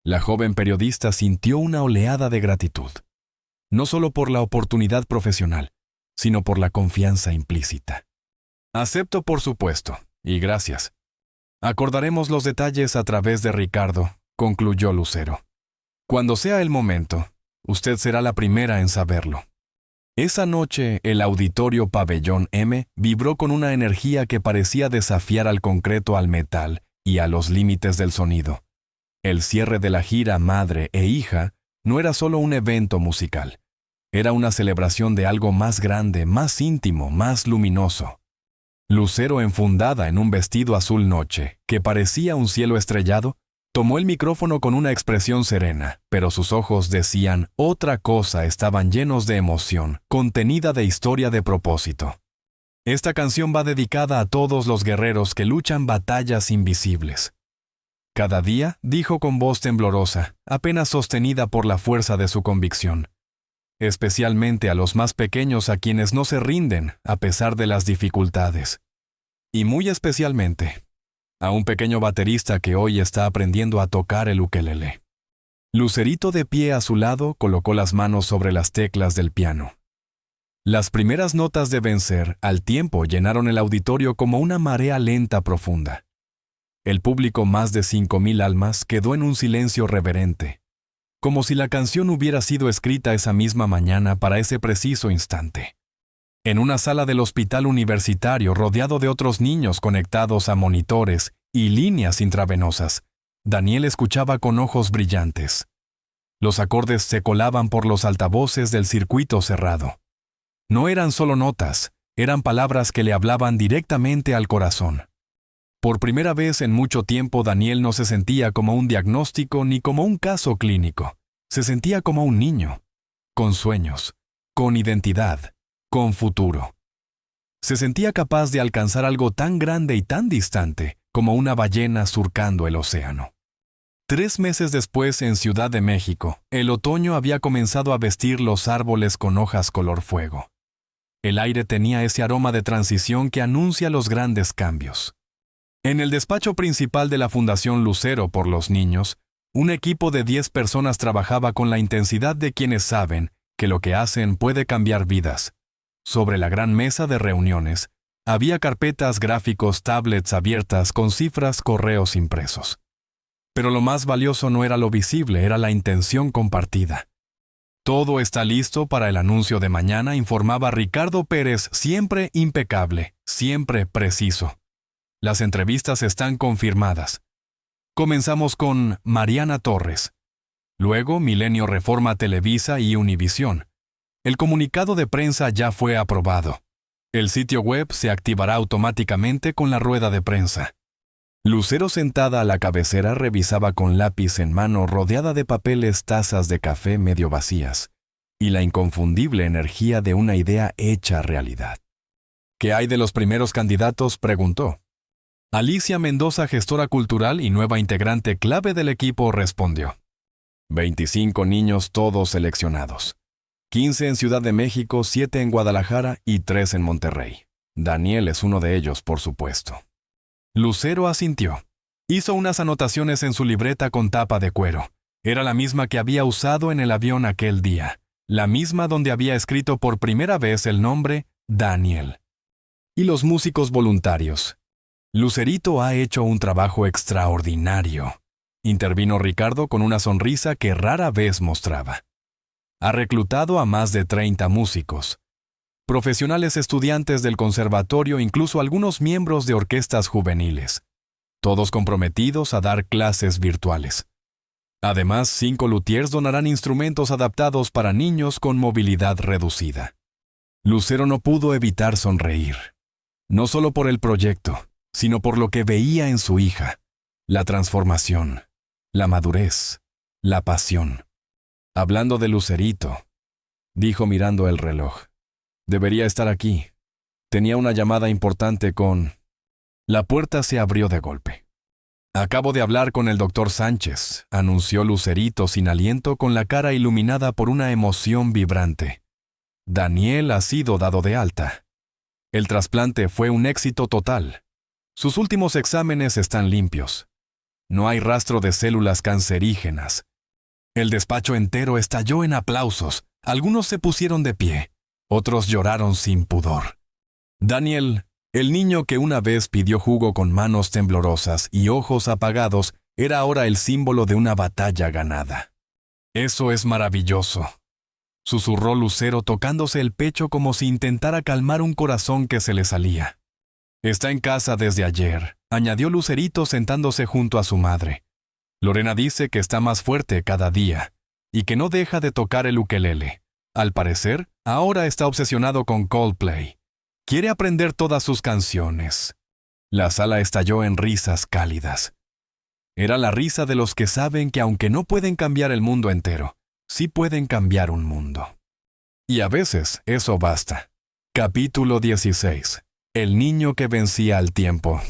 La joven periodista sintió una oleada de gratitud, no solo por la oportunidad profesional, sino por la confianza implícita. Acepto, por supuesto, y gracias. Acordaremos los detalles a través de Ricardo, concluyó Lucero. Cuando sea el momento, usted será la primera en saberlo. Esa noche, el auditorio Pabellón M vibró con una energía que parecía desafiar al concreto, al metal y a los límites del sonido. El cierre de la gira Madre e Hija no era solo un evento musical. Era una celebración de algo más grande, más íntimo, más luminoso. Lucero, enfundada en un vestido azul noche, que parecía un cielo estrellado, tomó el micrófono con una expresión serena, pero sus ojos decían otra cosa, estaban llenos de emoción, contenida de historia, de propósito. Esta canción va dedicada a todos los guerreros que luchan batallas invisibles. Cada día, dijo con voz temblorosa, apenas sostenida por la fuerza de su convicción. Especialmente a los más pequeños, a quienes no se rinden a pesar de las dificultades. Y muy especialmente a un pequeño baterista que hoy está aprendiendo a tocar el ukelele. Lucerito, de pie a su lado, colocó las manos sobre las teclas del piano. Las primeras notas de Vencer al tiempo llenaron el auditorio como una marea lenta profunda. El público, más de 5,000 almas, quedó en un silencio reverente, como si la canción hubiera sido escrita esa misma mañana para ese preciso instante. En una sala del hospital universitario, rodeado de otros niños conectados a monitores y líneas intravenosas, Daniel escuchaba con ojos brillantes. Los acordes se colaban por los altavoces del circuito cerrado. No eran solo notas, eran palabras que le hablaban directamente al corazón. Por primera vez en mucho tiempo, Daniel no se sentía como un diagnóstico ni como un caso clínico. Se sentía como un niño, con sueños, con identidad, con futuro. Se sentía capaz de alcanzar algo tan grande y tan distante como una ballena surcando el océano. 3 meses después, en Ciudad de México, el otoño había comenzado a vestir los árboles con hojas color fuego. El aire tenía ese aroma de transición que anuncia los grandes cambios. En el despacho principal de la Fundación Lucero por los Niños, un equipo de 10 personas trabajaba con la intensidad de quienes saben que lo que hacen puede cambiar vidas. Sobre la gran mesa de reuniones, había carpetas, gráficos, tablets abiertas con cifras, correos impresos. Pero lo más valioso no era lo visible, era la intención compartida. Todo está listo para el anuncio de mañana, informaba Ricardo Pérez, siempre impecable, siempre preciso. Las entrevistas están confirmadas. Comenzamos con Mariana Torres. Luego Milenio, Reforma, Televisa y Univisión. El comunicado de prensa ya fue aprobado. El sitio web se activará automáticamente con la rueda de prensa. Lucero, sentada a la cabecera, revisaba con lápiz en mano, rodeada de papeles, tazas de café medio vacías, y la inconfundible energía de una idea hecha realidad. ¿Qué hay de los primeros candidatos?, preguntó. Alicia Mendoza, gestora cultural y nueva integrante clave del equipo, respondió. 25 niños, todos seleccionados. 15 en Ciudad de México, 7 en Guadalajara y 3 en Monterrey. Daniel es uno de ellos, por supuesto. Lucero asintió. Hizo unas anotaciones en su libreta con tapa de cuero. Era la misma que había usado en el avión aquel día, la misma donde había escrito por primera vez el nombre Daniel. Y los músicos voluntarios. Lucerito ha hecho un trabajo extraordinario, intervino Ricardo con una sonrisa que rara vez mostraba. Ha reclutado a más de 30 músicos, profesionales, estudiantes del conservatorio, incluso algunos miembros de orquestas juveniles, todos comprometidos a dar clases virtuales. Además, 5 luthiers donarán instrumentos adaptados para niños con movilidad reducida. Lucero no pudo evitar sonreír, no solo por el proyecto, sino por lo que veía en su hija, la transformación, la madurez, la pasión. Hablando de Lucerito, dijo mirando el reloj. Debería estar aquí. Tenía una llamada importante con... La puerta se abrió de golpe. Acabo de hablar con el doctor Sánchez, anunció Lucerito sin aliento, con la cara iluminada por una emoción vibrante. Daniel ha sido dado de alta. El trasplante fue un éxito total. Sus últimos exámenes están limpios. No hay rastro de células cancerígenas. El despacho entero estalló en aplausos. Algunos se pusieron de pie. Otros lloraron sin pudor. Daniel, el niño que una vez pidió jugo con manos temblorosas y ojos apagados, era ahora el símbolo de una batalla ganada. «Eso es maravilloso», susurró Lucero tocándose el pecho como si intentara calmar un corazón que se le salía. «Está en casa desde ayer», añadió Lucerito sentándose junto a su madre. «Lorena dice que está más fuerte cada día y que no deja de tocar el ukelele. Al parecer, ahora está obsesionado con Coldplay. Quiere aprender todas sus canciones». La sala estalló en risas cálidas. Era la risa de los que saben que aunque no pueden cambiar el mundo entero, sí pueden cambiar un mundo. Y a veces eso basta. Capítulo 16. El niño que vencía al tiempo.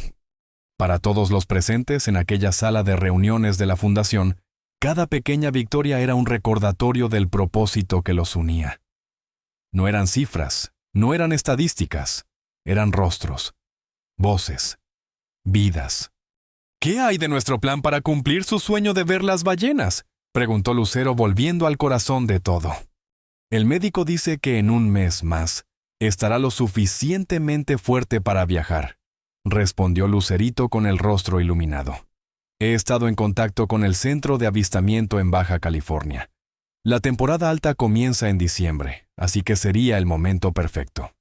Para todos los presentes en aquella sala de reuniones de la fundación, cada pequeña victoria era un recordatorio del propósito que los unía. No eran cifras, no eran estadísticas, eran rostros, voces, vidas. «¿Qué hay de nuestro plan para cumplir su sueño de ver las ballenas?», preguntó Lucero volviendo al corazón de todo. «El médico dice que en un mes más estará lo suficientemente fuerte para viajar», respondió Lucerito con el rostro iluminado. «He estado en contacto con el centro de avistamiento en Baja California. La temporada alta comienza en diciembre, así que sería el momento perfecto».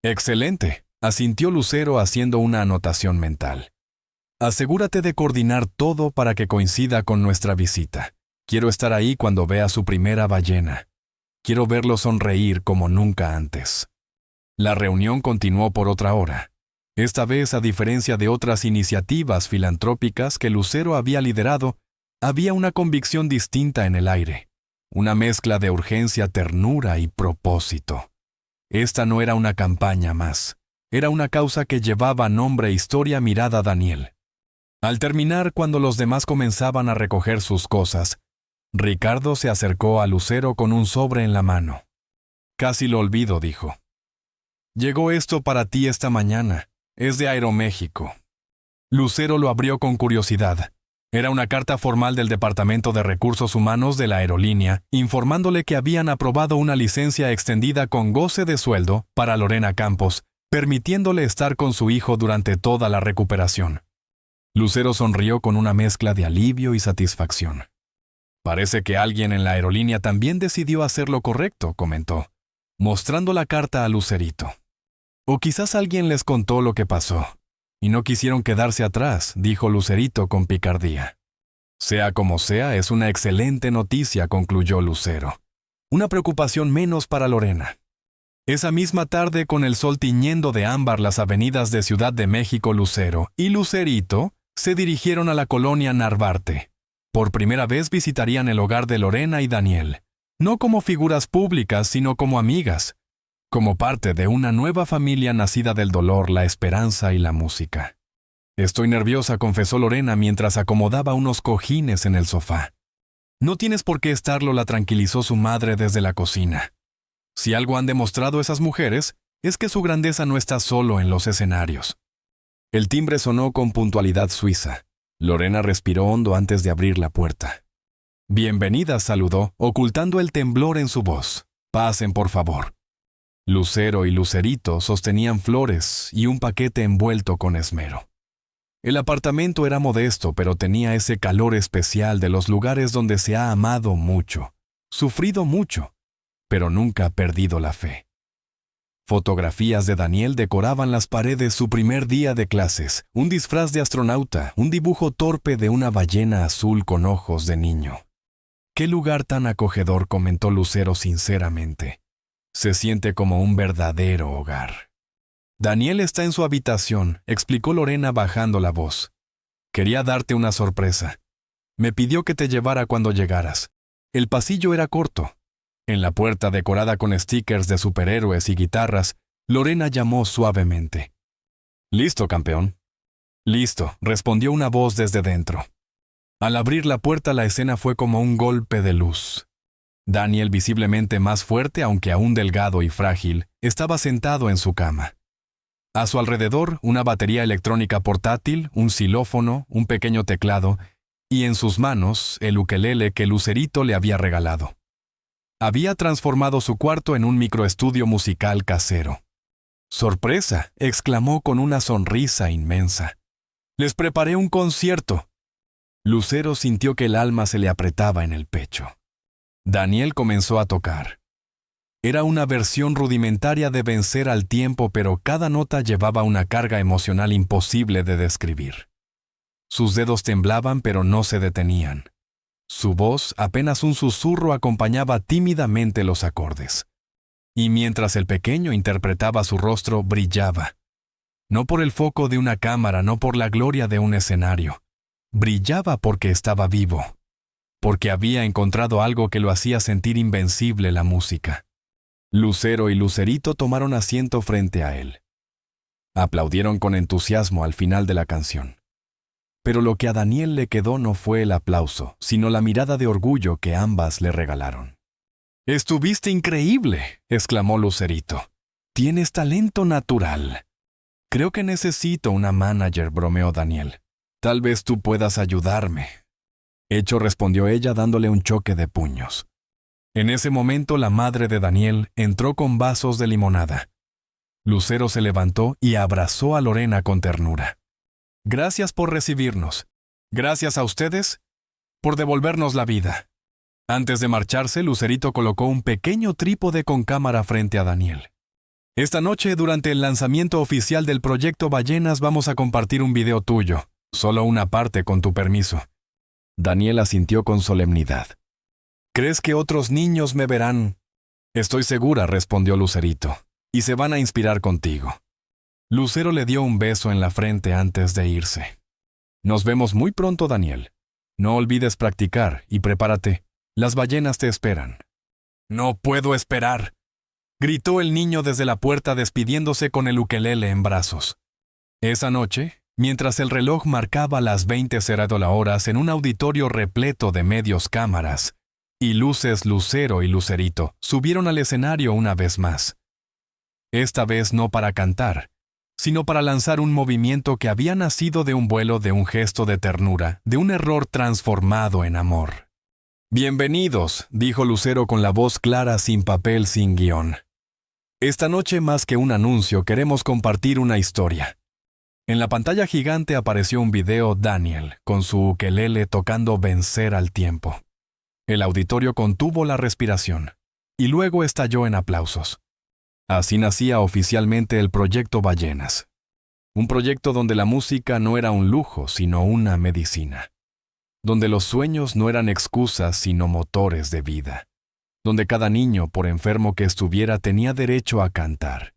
«Excelente», asintió Lucero haciendo una anotación mental. «Asegúrate de coordinar todo para que coincida con nuestra visita. Quiero estar ahí cuando vea su primera ballena. Quiero verlo sonreír como nunca antes». La reunión continuó por otra hora. Esta vez, a diferencia de otras iniciativas filantrópicas que Lucero había liderado, había una convicción distinta en el aire. Una mezcla de urgencia, ternura y propósito. Esta no era una campaña más. Era una causa que llevaba nombre e historia mirada a Daniel. Al terminar, cuando los demás comenzaban a recoger sus cosas, Ricardo se acercó a Lucero con un sobre en la mano. «Casi lo olvido», dijo. «Llegó esto para ti esta mañana. Es de Aeroméxico». Lucero lo abrió con curiosidad. Era una carta formal del Departamento de Recursos Humanos de la aerolínea, informándole que habían aprobado una licencia extendida con goce de sueldo para Lorena Campos, permitiéndole estar con su hijo durante toda la recuperación. Lucero sonrió con una mezcla de alivio y satisfacción. «Parece que alguien en la aerolínea también decidió hacer lo correcto», comentó, mostrando la carta a Lucerito. «O quizás alguien les contó lo que pasó, y no quisieron quedarse atrás», dijo Lucerito con picardía. «Sea como sea, es una excelente noticia», concluyó Lucero. «Una preocupación menos para Lorena». Esa misma tarde, con el sol tiñendo de ámbar las avenidas de Ciudad de México, Lucero y Lucerito se dirigieron a la colonia Narvarte. Por primera vez visitarían el hogar de Lorena y Daniel, no como figuras públicas, sino como amigas, como parte de una nueva familia nacida del dolor, la esperanza y la música. «Estoy nerviosa», confesó Lorena mientras acomodaba unos cojines en el sofá. «No tienes por qué estarlo», la tranquilizó su madre desde la cocina. «Si algo han demostrado esas mujeres, es que su grandeza no está solo en los escenarios». El timbre sonó con puntualidad suiza. Lorena respiró hondo antes de abrir la puerta. «Bienvenidas», saludó, ocultando el temblor en su voz. «Pasen, por favor». Lucero y Lucerito sostenían flores y un paquete envuelto con esmero. El apartamento era modesto, pero tenía ese calor especial de los lugares donde se ha amado mucho, sufrido mucho, pero nunca perdido la fe. Fotografías de Daniel decoraban las paredes su primer día de clases, un disfraz de astronauta, un dibujo torpe de una ballena azul con ojos de niño. «Qué lugar tan acogedor», comentó Lucero sinceramente. «Se siente como un verdadero hogar». «Daniel está en su habitación», explicó Lorena bajando la voz. «Quería darte una sorpresa. Me pidió que te llevara cuando llegaras. El pasillo era corto». En la puerta decorada con stickers de superhéroes y guitarras, Lorena llamó suavemente. «¿Listo, campeón?» «Listo», respondió una voz desde dentro. Al abrir la puerta, la escena fue como un golpe de luz. Daniel, visiblemente más fuerte, aunque aún delgado y frágil, estaba sentado en su cama. A su alrededor, una batería electrónica portátil, un xilófono, un pequeño teclado, y en sus manos, el ukelele que Lucerito le había regalado. Había transformado su cuarto en un microestudio musical casero. ¡Sorpresa!, exclamó con una sonrisa inmensa. «Les preparé un concierto». Lucero sintió que el alma se le apretaba en el pecho. Daniel comenzó a tocar. Era una versión rudimentaria de Vencer al tiempo, pero cada nota llevaba una carga emocional imposible de describir. Sus dedos temblaban, pero no se detenían. Su voz, apenas un susurro, acompañaba tímidamente los acordes. Y mientras el pequeño interpretaba, su rostro brillaba. No por el foco de una cámara, no por la gloria de un escenario. Brillaba porque estaba vivo. Porque había encontrado algo que lo hacía sentir invencible: la música. Lucero y Lucerito tomaron asiento frente a él. Aplaudieron con entusiasmo al final de la canción. Pero lo que a Daniel le quedó no fue el aplauso, sino la mirada de orgullo que ambas le regalaron. «¡Estuviste increíble!», exclamó Lucerito. «Tienes talento natural». «Creo que necesito una manager», bromeó Daniel. «Tal vez tú puedas ayudarme». «Hecho», respondió ella dándole un choque de puños. En ese momento la madre de Daniel entró con vasos de limonada. Lucero se levantó y abrazó a Lorena con ternura. «Gracias por recibirnos. Gracias a ustedes por devolvernos la vida». Antes de marcharse, Lucerito colocó un pequeño trípode con cámara frente a Daniel. «Esta noche, durante el lanzamiento oficial del proyecto Ballenas, vamos a compartir un video tuyo. Solo una parte, con tu permiso». Daniel asintió con solemnidad. «¿Crees que otros niños me verán?» «Estoy segura», respondió Lucerito, «y se van a inspirar contigo». Lucero le dio un beso en la frente antes de irse. «Nos vemos muy pronto, Daniel. No olvides practicar y prepárate. Las ballenas te esperan». «No puedo esperar», gritó el niño desde la puerta, despidiéndose con el ukelele en brazos. Esa noche, mientras el reloj marcaba las 20:00 horas en un auditorio repleto de medios, cámaras y luces, Lucero y Lucerito subieron al escenario una vez más. Esta vez no para cantar, sino para lanzar un movimiento que había nacido de un vuelo, de un gesto de ternura, de un error transformado en amor. «Bienvenidos», dijo Lucero con la voz clara, sin papel, sin guión. «Esta noche, más que un anuncio, queremos compartir una historia». En la pantalla gigante apareció un video Daniel, con su ukelele tocando Vencer al tiempo. El auditorio contuvo la respiración, y luego estalló en aplausos. Así nacía oficialmente el Proyecto Ballenas. Un proyecto donde la música no era un lujo, sino una medicina. Donde los sueños no eran excusas, sino motores de vida. Donde cada niño, por enfermo que estuviera, tenía derecho a cantar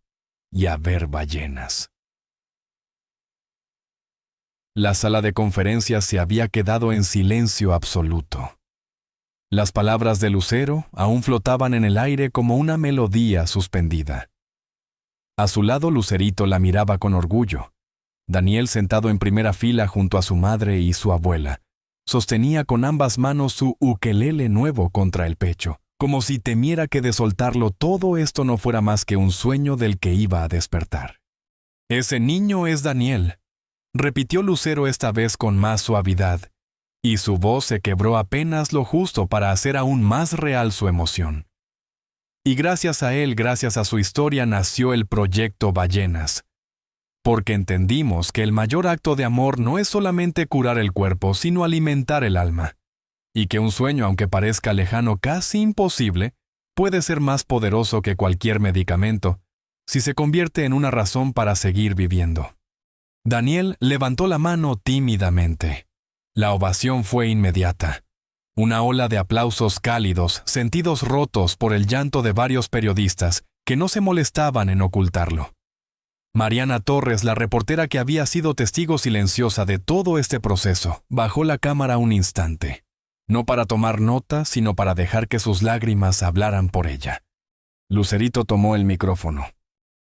y a ver ballenas. La sala de conferencias se había quedado en silencio absoluto. Las palabras de Lucero aún flotaban en el aire como una melodía suspendida. A su lado, Lucerito la miraba con orgullo. Daniel, sentado en primera fila junto a su madre y su abuela, sostenía con ambas manos su ukelele nuevo contra el pecho, como si temiera que de soltarlo todo esto no fuera más que un sueño del que iba a despertar. «Ese niño es Daniel», repitió Lucero esta vez con más suavidad, y su voz se quebró apenas lo justo para hacer aún más real su emoción. Y gracias a él, gracias a su historia, nació el Proyecto Ballenas. Porque entendimos que el mayor acto de amor no es solamente curar el cuerpo, sino alimentar el alma. Y que un sueño, aunque parezca lejano, casi imposible, puede ser más poderoso que cualquier medicamento, si se convierte en una razón para seguir viviendo. Daniel levantó la mano tímidamente. La ovación fue inmediata. Una ola de aplausos cálidos, sentidos rotos por el llanto de varios periodistas que no se molestaban en ocultarlo. Mariana Torres, la reportera que había sido testigo silenciosa de todo este proceso, bajó la cámara un instante. No para tomar nota, sino para dejar que sus lágrimas hablaran por ella. Lucerito tomó el micrófono.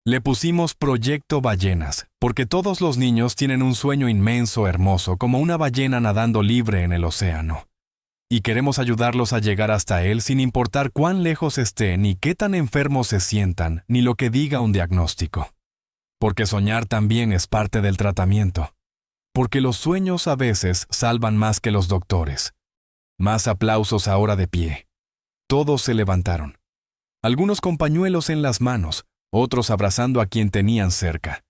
Le pusimos Proyecto Ballenas, porque todos los niños tienen un sueño inmenso, hermoso, como una ballena nadando libre en el océano. Y queremos ayudarlos a llegar hasta él sin importar cuán lejos estén, ni qué tan enfermos se sientan, ni lo que diga un diagnóstico. porque soñar también es parte del tratamiento, porque los sueños a veces salvan más que los doctores. Más aplausos ahora de pie. Todos se levantaron. Algunos con pañuelos en las manos, otros abrazando a quien tenían cerca.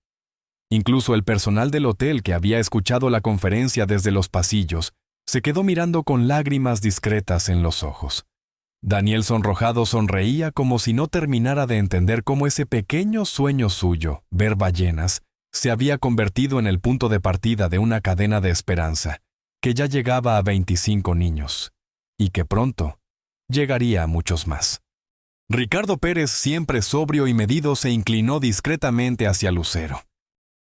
Incluso el personal del hotel que había escuchado la conferencia desde los pasillos, se quedó mirando con lágrimas discretas en los ojos. Daniel sonrojado sonreía como si no terminara de entender cómo ese pequeño sueño suyo, ver ballenas, se había convertido en el punto de partida de una cadena de esperanza, que ya llegaba a 25 niños, y que pronto llegaría a muchos más. Ricardo Pérez, siempre sobrio y medido, se inclinó discretamente hacia Lucero.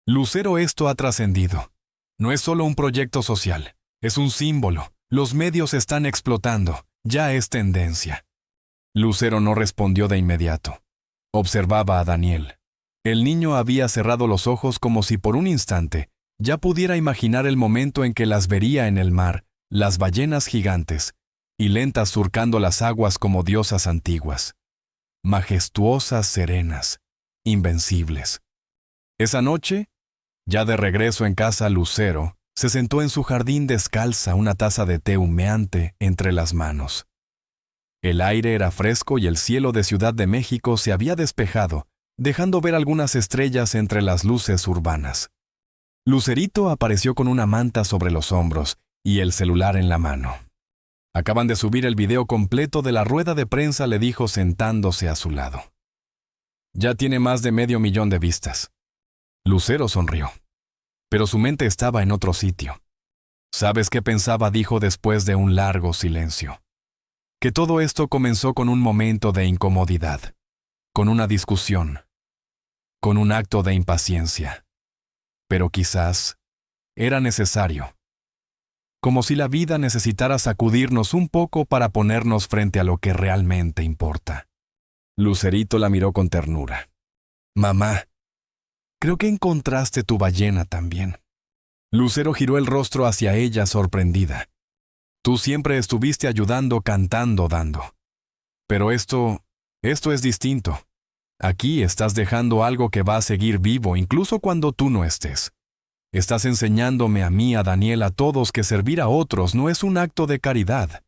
Lucero, esto ha trascendido. No es solo un proyecto social, es un símbolo. Los medios están explotando, ya es tendencia. Lucero no respondió de inmediato. Observaba a Daniel. El niño había cerrado los ojos como si por un instante ya pudiera imaginar el momento en que las vería en el mar, las ballenas gigantes, y lentas surcando las aguas como diosas antiguas. Majestuosas, serenas, invencibles. Esa noche, ya de regreso en casa, Lucero se sentó en su jardín descalza, una taza de té humeante entre las manos. El aire era fresco y el cielo de Ciudad de México se había despejado, dejando ver algunas estrellas entre las luces urbanas. Lucerito apareció con una manta sobre los hombros y el celular en la mano. Acaban de subir el video completo de la rueda de prensa, le dijo sentándose a su lado. Ya tiene más de 500,000 de vistas. Lucero sonrió, pero su mente estaba en otro sitio. ¿Sabes qué pensaba?, dijo después de un largo silencio. Que todo esto comenzó con un momento de incomodidad, con una discusión, con un acto de impaciencia. Pero quizás era necesario. Como si la vida necesitara sacudirnos un poco para ponernos frente a lo que realmente importa. Lucerito la miró con ternura. Mamá, creo que encontraste tu ballena también. Lucero giró el rostro hacia ella sorprendida. Tú siempre estuviste ayudando, cantando, dando. Pero esto es distinto. Aquí estás dejando algo que va a seguir vivo incluso cuando tú no estés. Estás enseñándome a mí, a Daniel, a todos que servir a otros no es un acto de caridad,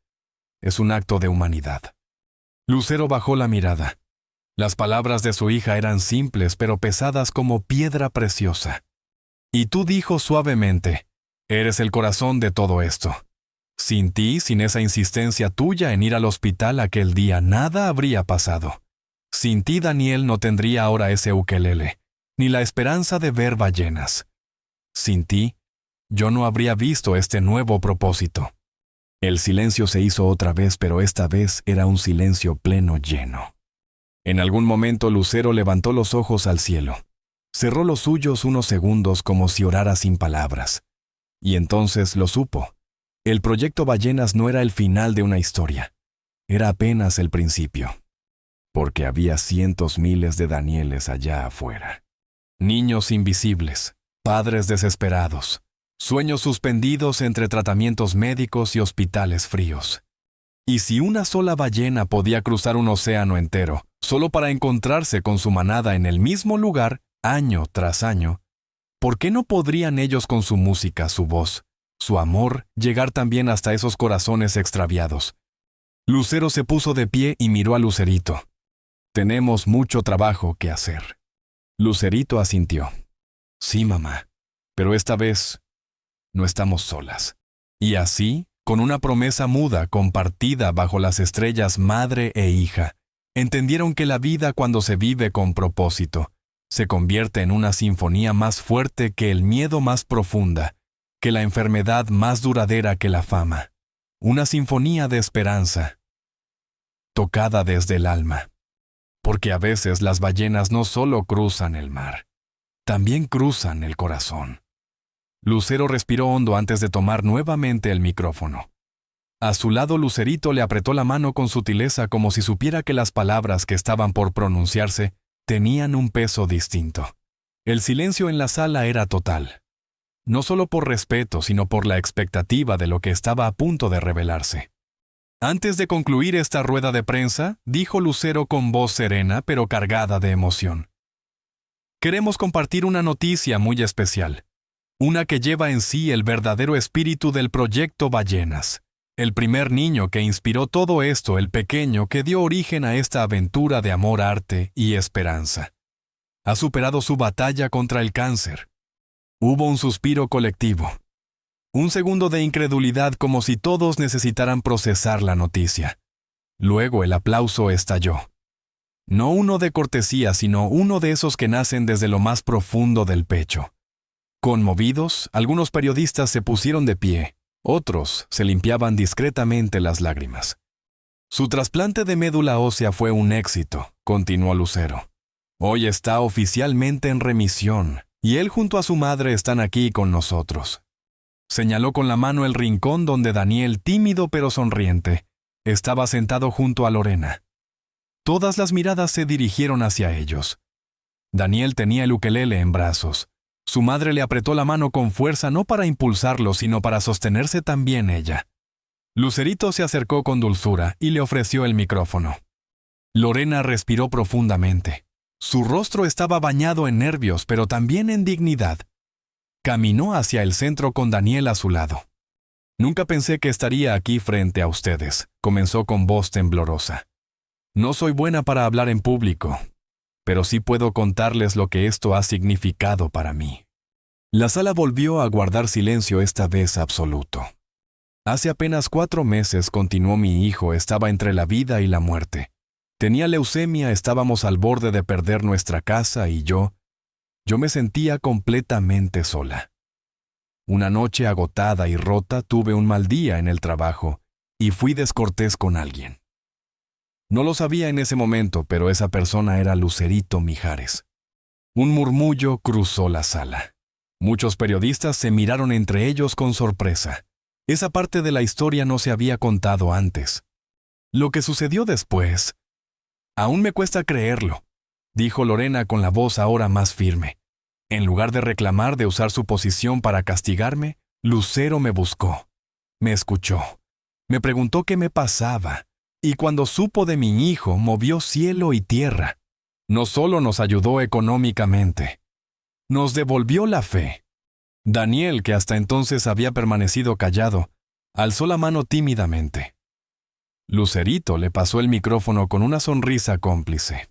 es un acto de humanidad. Lucero bajó la mirada. Las palabras de su hija eran simples pero pesadas como piedra preciosa. Y tú, dijo suavemente, eres el corazón de todo esto. Sin ti, sin esa insistencia tuya en ir al hospital aquel día, nada habría pasado. Sin ti, Daniel no tendría ahora ese ukelele, ni la esperanza de ver ballenas. Sin ti, yo no habría visto este nuevo propósito. El silencio se hizo otra vez, pero esta vez era un silencio pleno, lleno. En algún momento Lucero levantó los ojos al cielo. Cerró los suyos unos segundos como si orara sin palabras. Y entonces lo supo. El proyecto Ballenas no era el final de una historia. Era apenas el principio. Porque había cientos miles de Danieles allá afuera. Niños invisibles. Padres desesperados, sueños suspendidos entre tratamientos médicos y hospitales fríos. Y si una sola ballena podía cruzar un océano entero, solo para encontrarse con su manada en el mismo lugar, año tras año, ¿por qué no podrían ellos con su música, su voz, su amor, llegar también hasta esos corazones extraviados? Lucero se puso de pie y miró a Lucerito. Tenemos mucho trabajo que hacer. Lucerito asintió. Sí, mamá, pero esta vez no estamos solas. Y así, con una promesa muda compartida bajo las estrellas, madre e hija, entendieron que la vida, cuando se vive con propósito, se convierte en una sinfonía más fuerte que el miedo, más profunda, que la enfermedad, más duradera que la fama. Una sinfonía de esperanza, tocada desde el alma. Porque a veces las ballenas no solo cruzan el mar, también cruzan el corazón. Lucero respiró hondo antes de tomar nuevamente el micrófono. A su lado, Lucerito le apretó la mano con sutileza, como si supiera que las palabras que estaban por pronunciarse tenían un peso distinto. El silencio en la sala era total. No solo por respeto, sino por la expectativa de lo que estaba a punto de revelarse. Antes de concluir esta rueda de prensa, dijo Lucero con voz serena pero cargada de emoción. Queremos compartir una noticia muy especial, una que lleva en sí el verdadero espíritu del proyecto Ballenas. El primer niño que inspiró todo esto, el pequeño que dio origen a esta aventura de amor, arte y esperanza. Ha superado su batalla contra el cáncer. Hubo un suspiro colectivo. Un segundo de incredulidad como si todos necesitaran procesar la noticia. Luego el aplauso estalló. No uno de cortesía, sino uno de esos que nacen desde lo más profundo del pecho. Conmovidos, algunos periodistas se pusieron de pie, otros se limpiaban discretamente las lágrimas. Su trasplante de médula ósea fue un éxito, continuó Lucero. Hoy está oficialmente en remisión, y él junto a su madre están aquí con nosotros. Señaló con la mano el rincón donde Daniel, tímido pero sonriente, estaba sentado junto a Lorena. Todas las miradas se dirigieron hacia ellos. Daniel tenía el ukelele en brazos. Su madre le apretó la mano con fuerza no para impulsarlo, sino para sostenerse también ella. Lucerito se acercó con dulzura y le ofreció el micrófono. Lorena respiró profundamente. Su rostro estaba bañado en nervios, pero también en dignidad. Caminó hacia el centro con Daniel a su lado. «Nunca pensé que estaría aquí frente a ustedes», comenzó con voz temblorosa. «No soy buena para hablar en público, pero sí puedo contarles lo que esto ha significado para mí». La sala volvió a guardar silencio, esta vez absoluto. «Hace apenas 4 meses, continuó, mi hijo estaba entre la vida y la muerte. Tenía leucemia, estábamos al borde de perder nuestra casa y yo me sentía completamente sola. Una noche agotada y rota tuve un mal día en el trabajo y fui descortés con alguien. No lo sabía en ese momento, pero esa persona era Lucerito Mijares». Un murmullo cruzó la sala. Muchos periodistas se miraron entre ellos con sorpresa. Esa parte de la historia no se había contado antes. Lo que sucedió después... «Aún me cuesta creerlo», dijo Lorena con la voz ahora más firme. En lugar de reclamar, de usar su posición para castigarme, Lucero me buscó. Me escuchó. Me preguntó qué me pasaba. Y cuando supo de mi hijo, movió cielo y tierra. No solo nos ayudó económicamente, nos devolvió la fe. Daniel, que hasta entonces había permanecido callado, alzó la mano tímidamente. Lucerito le pasó el micrófono con una sonrisa cómplice.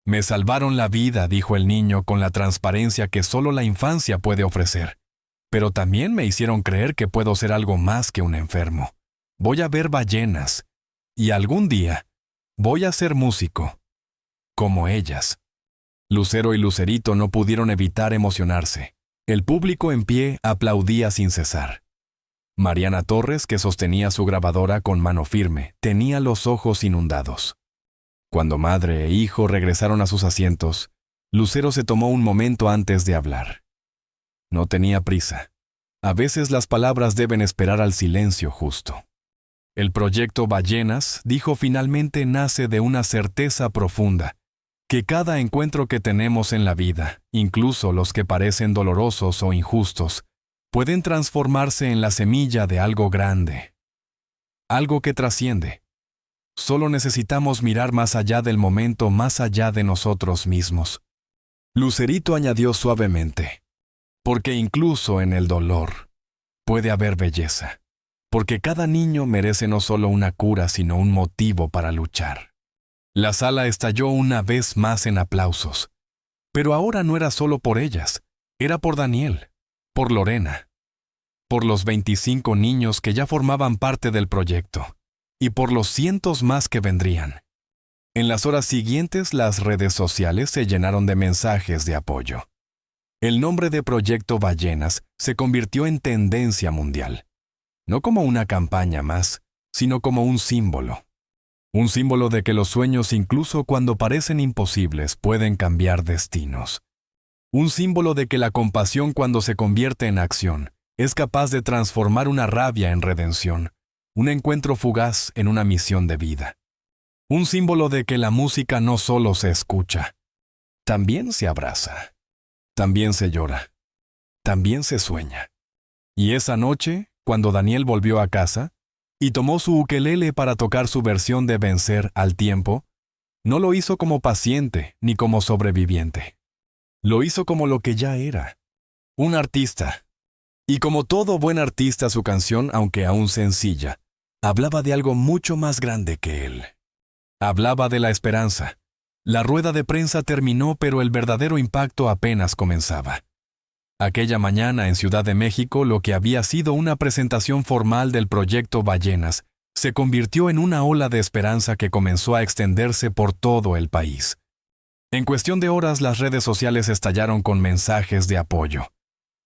«Me salvaron la vida», dijo el niño con la transparencia que solo la infancia puede ofrecer. «Pero también me hicieron creer que puedo ser algo más que un enfermo. Voy a ver ballenas. Y algún día voy a ser músico, como ellas». Lucero y Lucerito no pudieron evitar emocionarse. El público en pie aplaudía sin cesar. Mariana Torres, que sostenía su grabadora con mano firme, tenía los ojos inundados. Cuando madre e hijo regresaron a sus asientos, Lucero se tomó un momento antes de hablar. No tenía prisa. A veces las palabras deben esperar al silencio justo. El proyecto Ballenas, dijo finalmente, nace de una certeza profunda, que cada encuentro que tenemos en la vida, incluso los que parecen dolorosos o injustos, pueden transformarse en la semilla de algo grande, algo que trasciende. Solo necesitamos mirar más allá del momento, más allá de nosotros mismos. Lucerito añadió suavemente, porque incluso en el dolor puede haber belleza, porque cada niño merece no solo una cura, sino un motivo para luchar. La sala estalló una vez más en aplausos, pero ahora no era solo por ellas, era por Daniel, por Lorena, por los 25 niños que ya formaban parte del proyecto, y por los cientos más que vendrían. En las horas siguientes, las redes sociales se llenaron de mensajes de apoyo. El nombre de Proyecto Ballenas se convirtió en tendencia mundial, no como una campaña más, sino como un símbolo. Un símbolo de que los sueños, incluso cuando parecen imposibles, pueden cambiar destinos. Un símbolo de que la compasión, cuando se convierte en acción, es capaz de transformar una rabia en redención, un encuentro fugaz en una misión de vida. Un símbolo de que la música no solo se escucha, también se abraza, también se llora, también se sueña. Y esa noche, cuando Daniel volvió a casa y tomó su ukelele para tocar su versión de Vencer al tiempo, no lo hizo como paciente ni como sobreviviente. Lo hizo como lo que ya era, un artista. Y como todo buen artista, su canción, aunque aún sencilla, hablaba de algo mucho más grande que él. Hablaba de la esperanza. La rueda de prensa terminó, pero el verdadero impacto apenas comenzaba. Aquella mañana en Ciudad de México, lo que había sido una presentación formal del proyecto Ballenas se convirtió en una ola de esperanza que comenzó a extenderse por todo el país. En cuestión de horas, las redes sociales estallaron con mensajes de apoyo.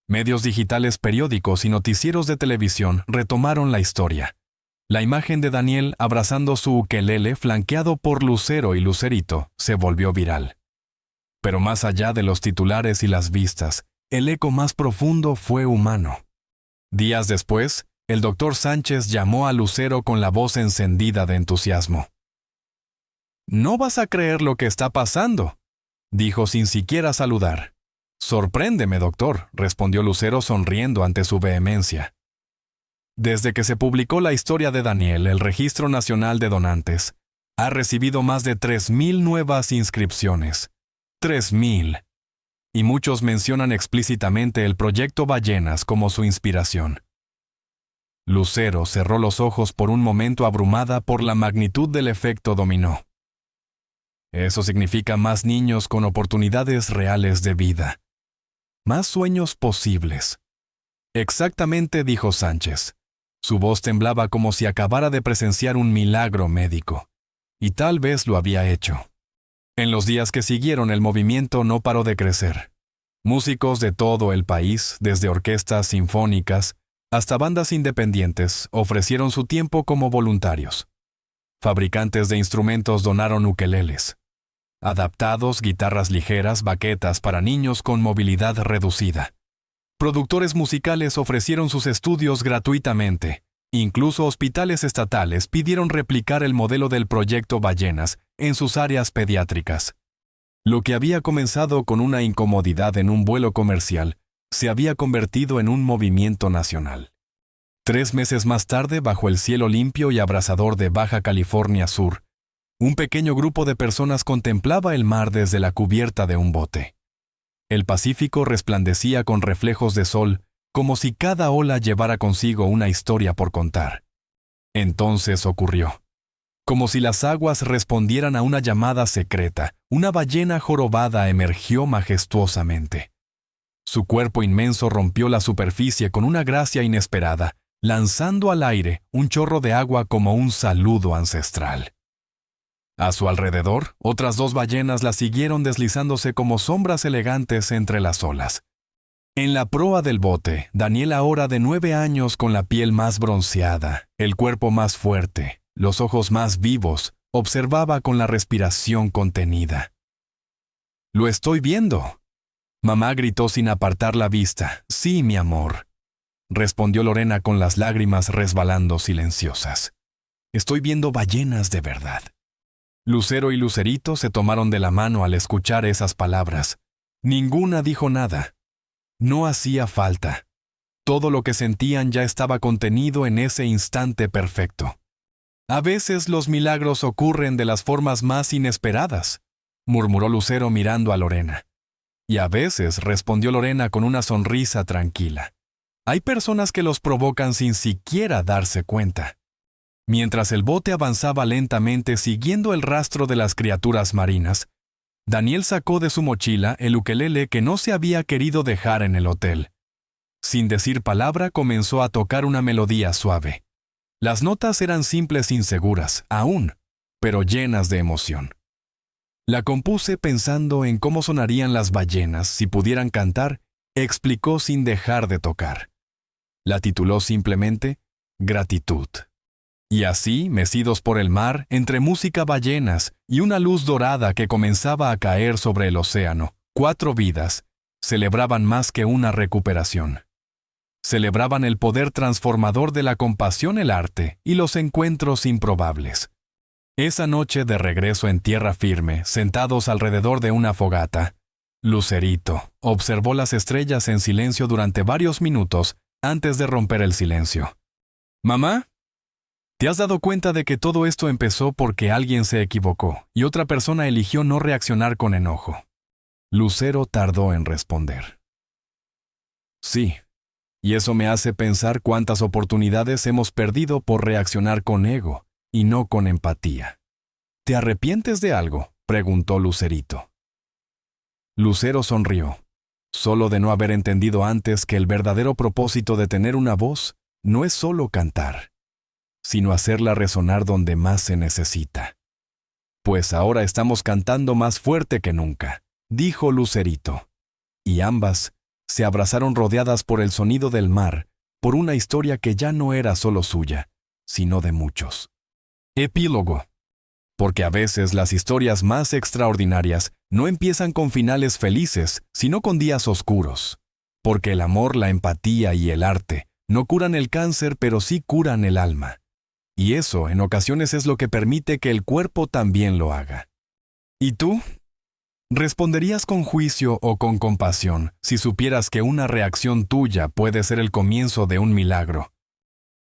Medios digitales, periódicos y noticieros de televisión retomaron la historia. La imagen de Daniel abrazando su ukelele, flanqueado por Lucero y Lucerito, se volvió viral. Pero más allá de los titulares y las vistas, el eco más profundo fue humano. Días después, el doctor Sánchez llamó a Lucero con la voz encendida de entusiasmo. «No vas a creer lo que está pasando», dijo sin siquiera saludar. «Sorpréndeme, doctor», respondió Lucero sonriendo ante su vehemencia. Desde que se publicó la historia de Daniel, el Registro Nacional de Donantes ha recibido más de 3,000 nuevas inscripciones. 3,000. Y muchos mencionan explícitamente el proyecto Ballenas como su inspiración. Lucero cerró los ojos por un momento, abrumada por la magnitud del efecto dominó. Eso significa más niños con oportunidades reales de vida. Más sueños posibles. Exactamente, dijo Sánchez. Su voz temblaba como si acabara de presenciar un milagro médico. Y tal vez lo había hecho. En los días que siguieron, el movimiento no paró de crecer. Músicos de todo el país, desde orquestas sinfónicas hasta bandas independientes, ofrecieron su tiempo como voluntarios. Fabricantes de instrumentos donaron ukeleles. Adaptados, guitarras ligeras, baquetas para niños con movilidad reducida. Productores musicales ofrecieron sus estudios gratuitamente. Incluso hospitales estatales pidieron replicar el modelo del proyecto Ballenas en sus áreas pediátricas. Lo que había comenzado con una incomodidad en un vuelo comercial se había convertido en un movimiento nacional. 3 meses más tarde, bajo el cielo limpio y abrasador de Baja California Sur, un pequeño grupo de personas contemplaba el mar desde la cubierta de un bote. El Pacífico resplandecía con reflejos de sol, como si cada ola llevara consigo una historia por contar. Entonces ocurrió. Como si las aguas respondieran a una llamada secreta, una ballena jorobada emergió majestuosamente. Su cuerpo inmenso rompió la superficie con una gracia inesperada, lanzando al aire un chorro de agua como un saludo ancestral. A su alrededor, otras 2 ballenas la siguieron deslizándose como sombras elegantes entre las olas. En la proa del bote, Daniel, ahora de 9 años, con la piel más bronceada, el cuerpo más fuerte, los ojos más vivos, observaba con la respiración contenida. «Lo estoy viendo». Mamá gritó sin apartar la vista. «Sí, mi amor», respondió Lorena con las lágrimas resbalando silenciosas. «Estoy viendo ballenas de verdad». Lucero y Lucerito se tomaron de la mano al escuchar esas palabras. Ninguna dijo nada. No hacía falta. Todo lo que sentían ya estaba contenido en ese instante perfecto. «A veces los milagros ocurren de las formas más inesperadas», murmuró Lucero mirando a Lorena. «Y a veces», respondió Lorena con una sonrisa tranquila, «hay personas que los provocan sin siquiera darse cuenta». Mientras el bote avanzaba lentamente siguiendo el rastro de las criaturas marinas, Daniel sacó de su mochila el ukelele que no se había querido dejar en el hotel. Sin decir palabra, comenzó a tocar una melodía suave. Las notas eran simples, inseguras, aún, pero llenas de emoción. «La compuse pensando en cómo sonarían las ballenas si pudieran cantar», explicó sin dejar de tocar. La tituló simplemente Gratitud. Y así, mecidos por el mar, entre música, ballenas y una luz dorada que comenzaba a caer sobre el océano, 4 vidas celebraban más que una recuperación. Celebraban el poder transformador de la compasión, el arte y los encuentros improbables. Esa noche, de regreso en tierra firme, sentados alrededor de una fogata, Lucerito observó las estrellas en silencio durante varios minutos antes de romper el silencio. «Mamá, ¿te has dado cuenta de que todo esto empezó porque alguien se equivocó y otra persona eligió no reaccionar con enojo? Lucero tardó en responder. Sí, y eso me hace pensar cuántas oportunidades hemos perdido por reaccionar con ego y no con empatía. ¿Te arrepientes de algo?, preguntó Lucerito. Lucero sonrió, solo de no haber entendido antes que el verdadero propósito de tener una voz no es solo cantar, sino hacerla resonar donde más se necesita. Pues ahora estamos cantando más fuerte que nunca, dijo Lucerito, y ambas se abrazaron rodeadas por el sonido del mar, por una historia que ya no era solo suya, sino de muchos. Epílogo. Porque a veces las historias más extraordinarias no empiezan con finales felices, sino con días oscuros. Porque el amor, la empatía y el arte no curan el cáncer, pero sí curan el alma. Y eso, en ocasiones, es lo que permite que el cuerpo también lo haga. ¿Y tú? ¿Responderías con juicio o con compasión si supieras que una reacción tuya puede ser el comienzo de un milagro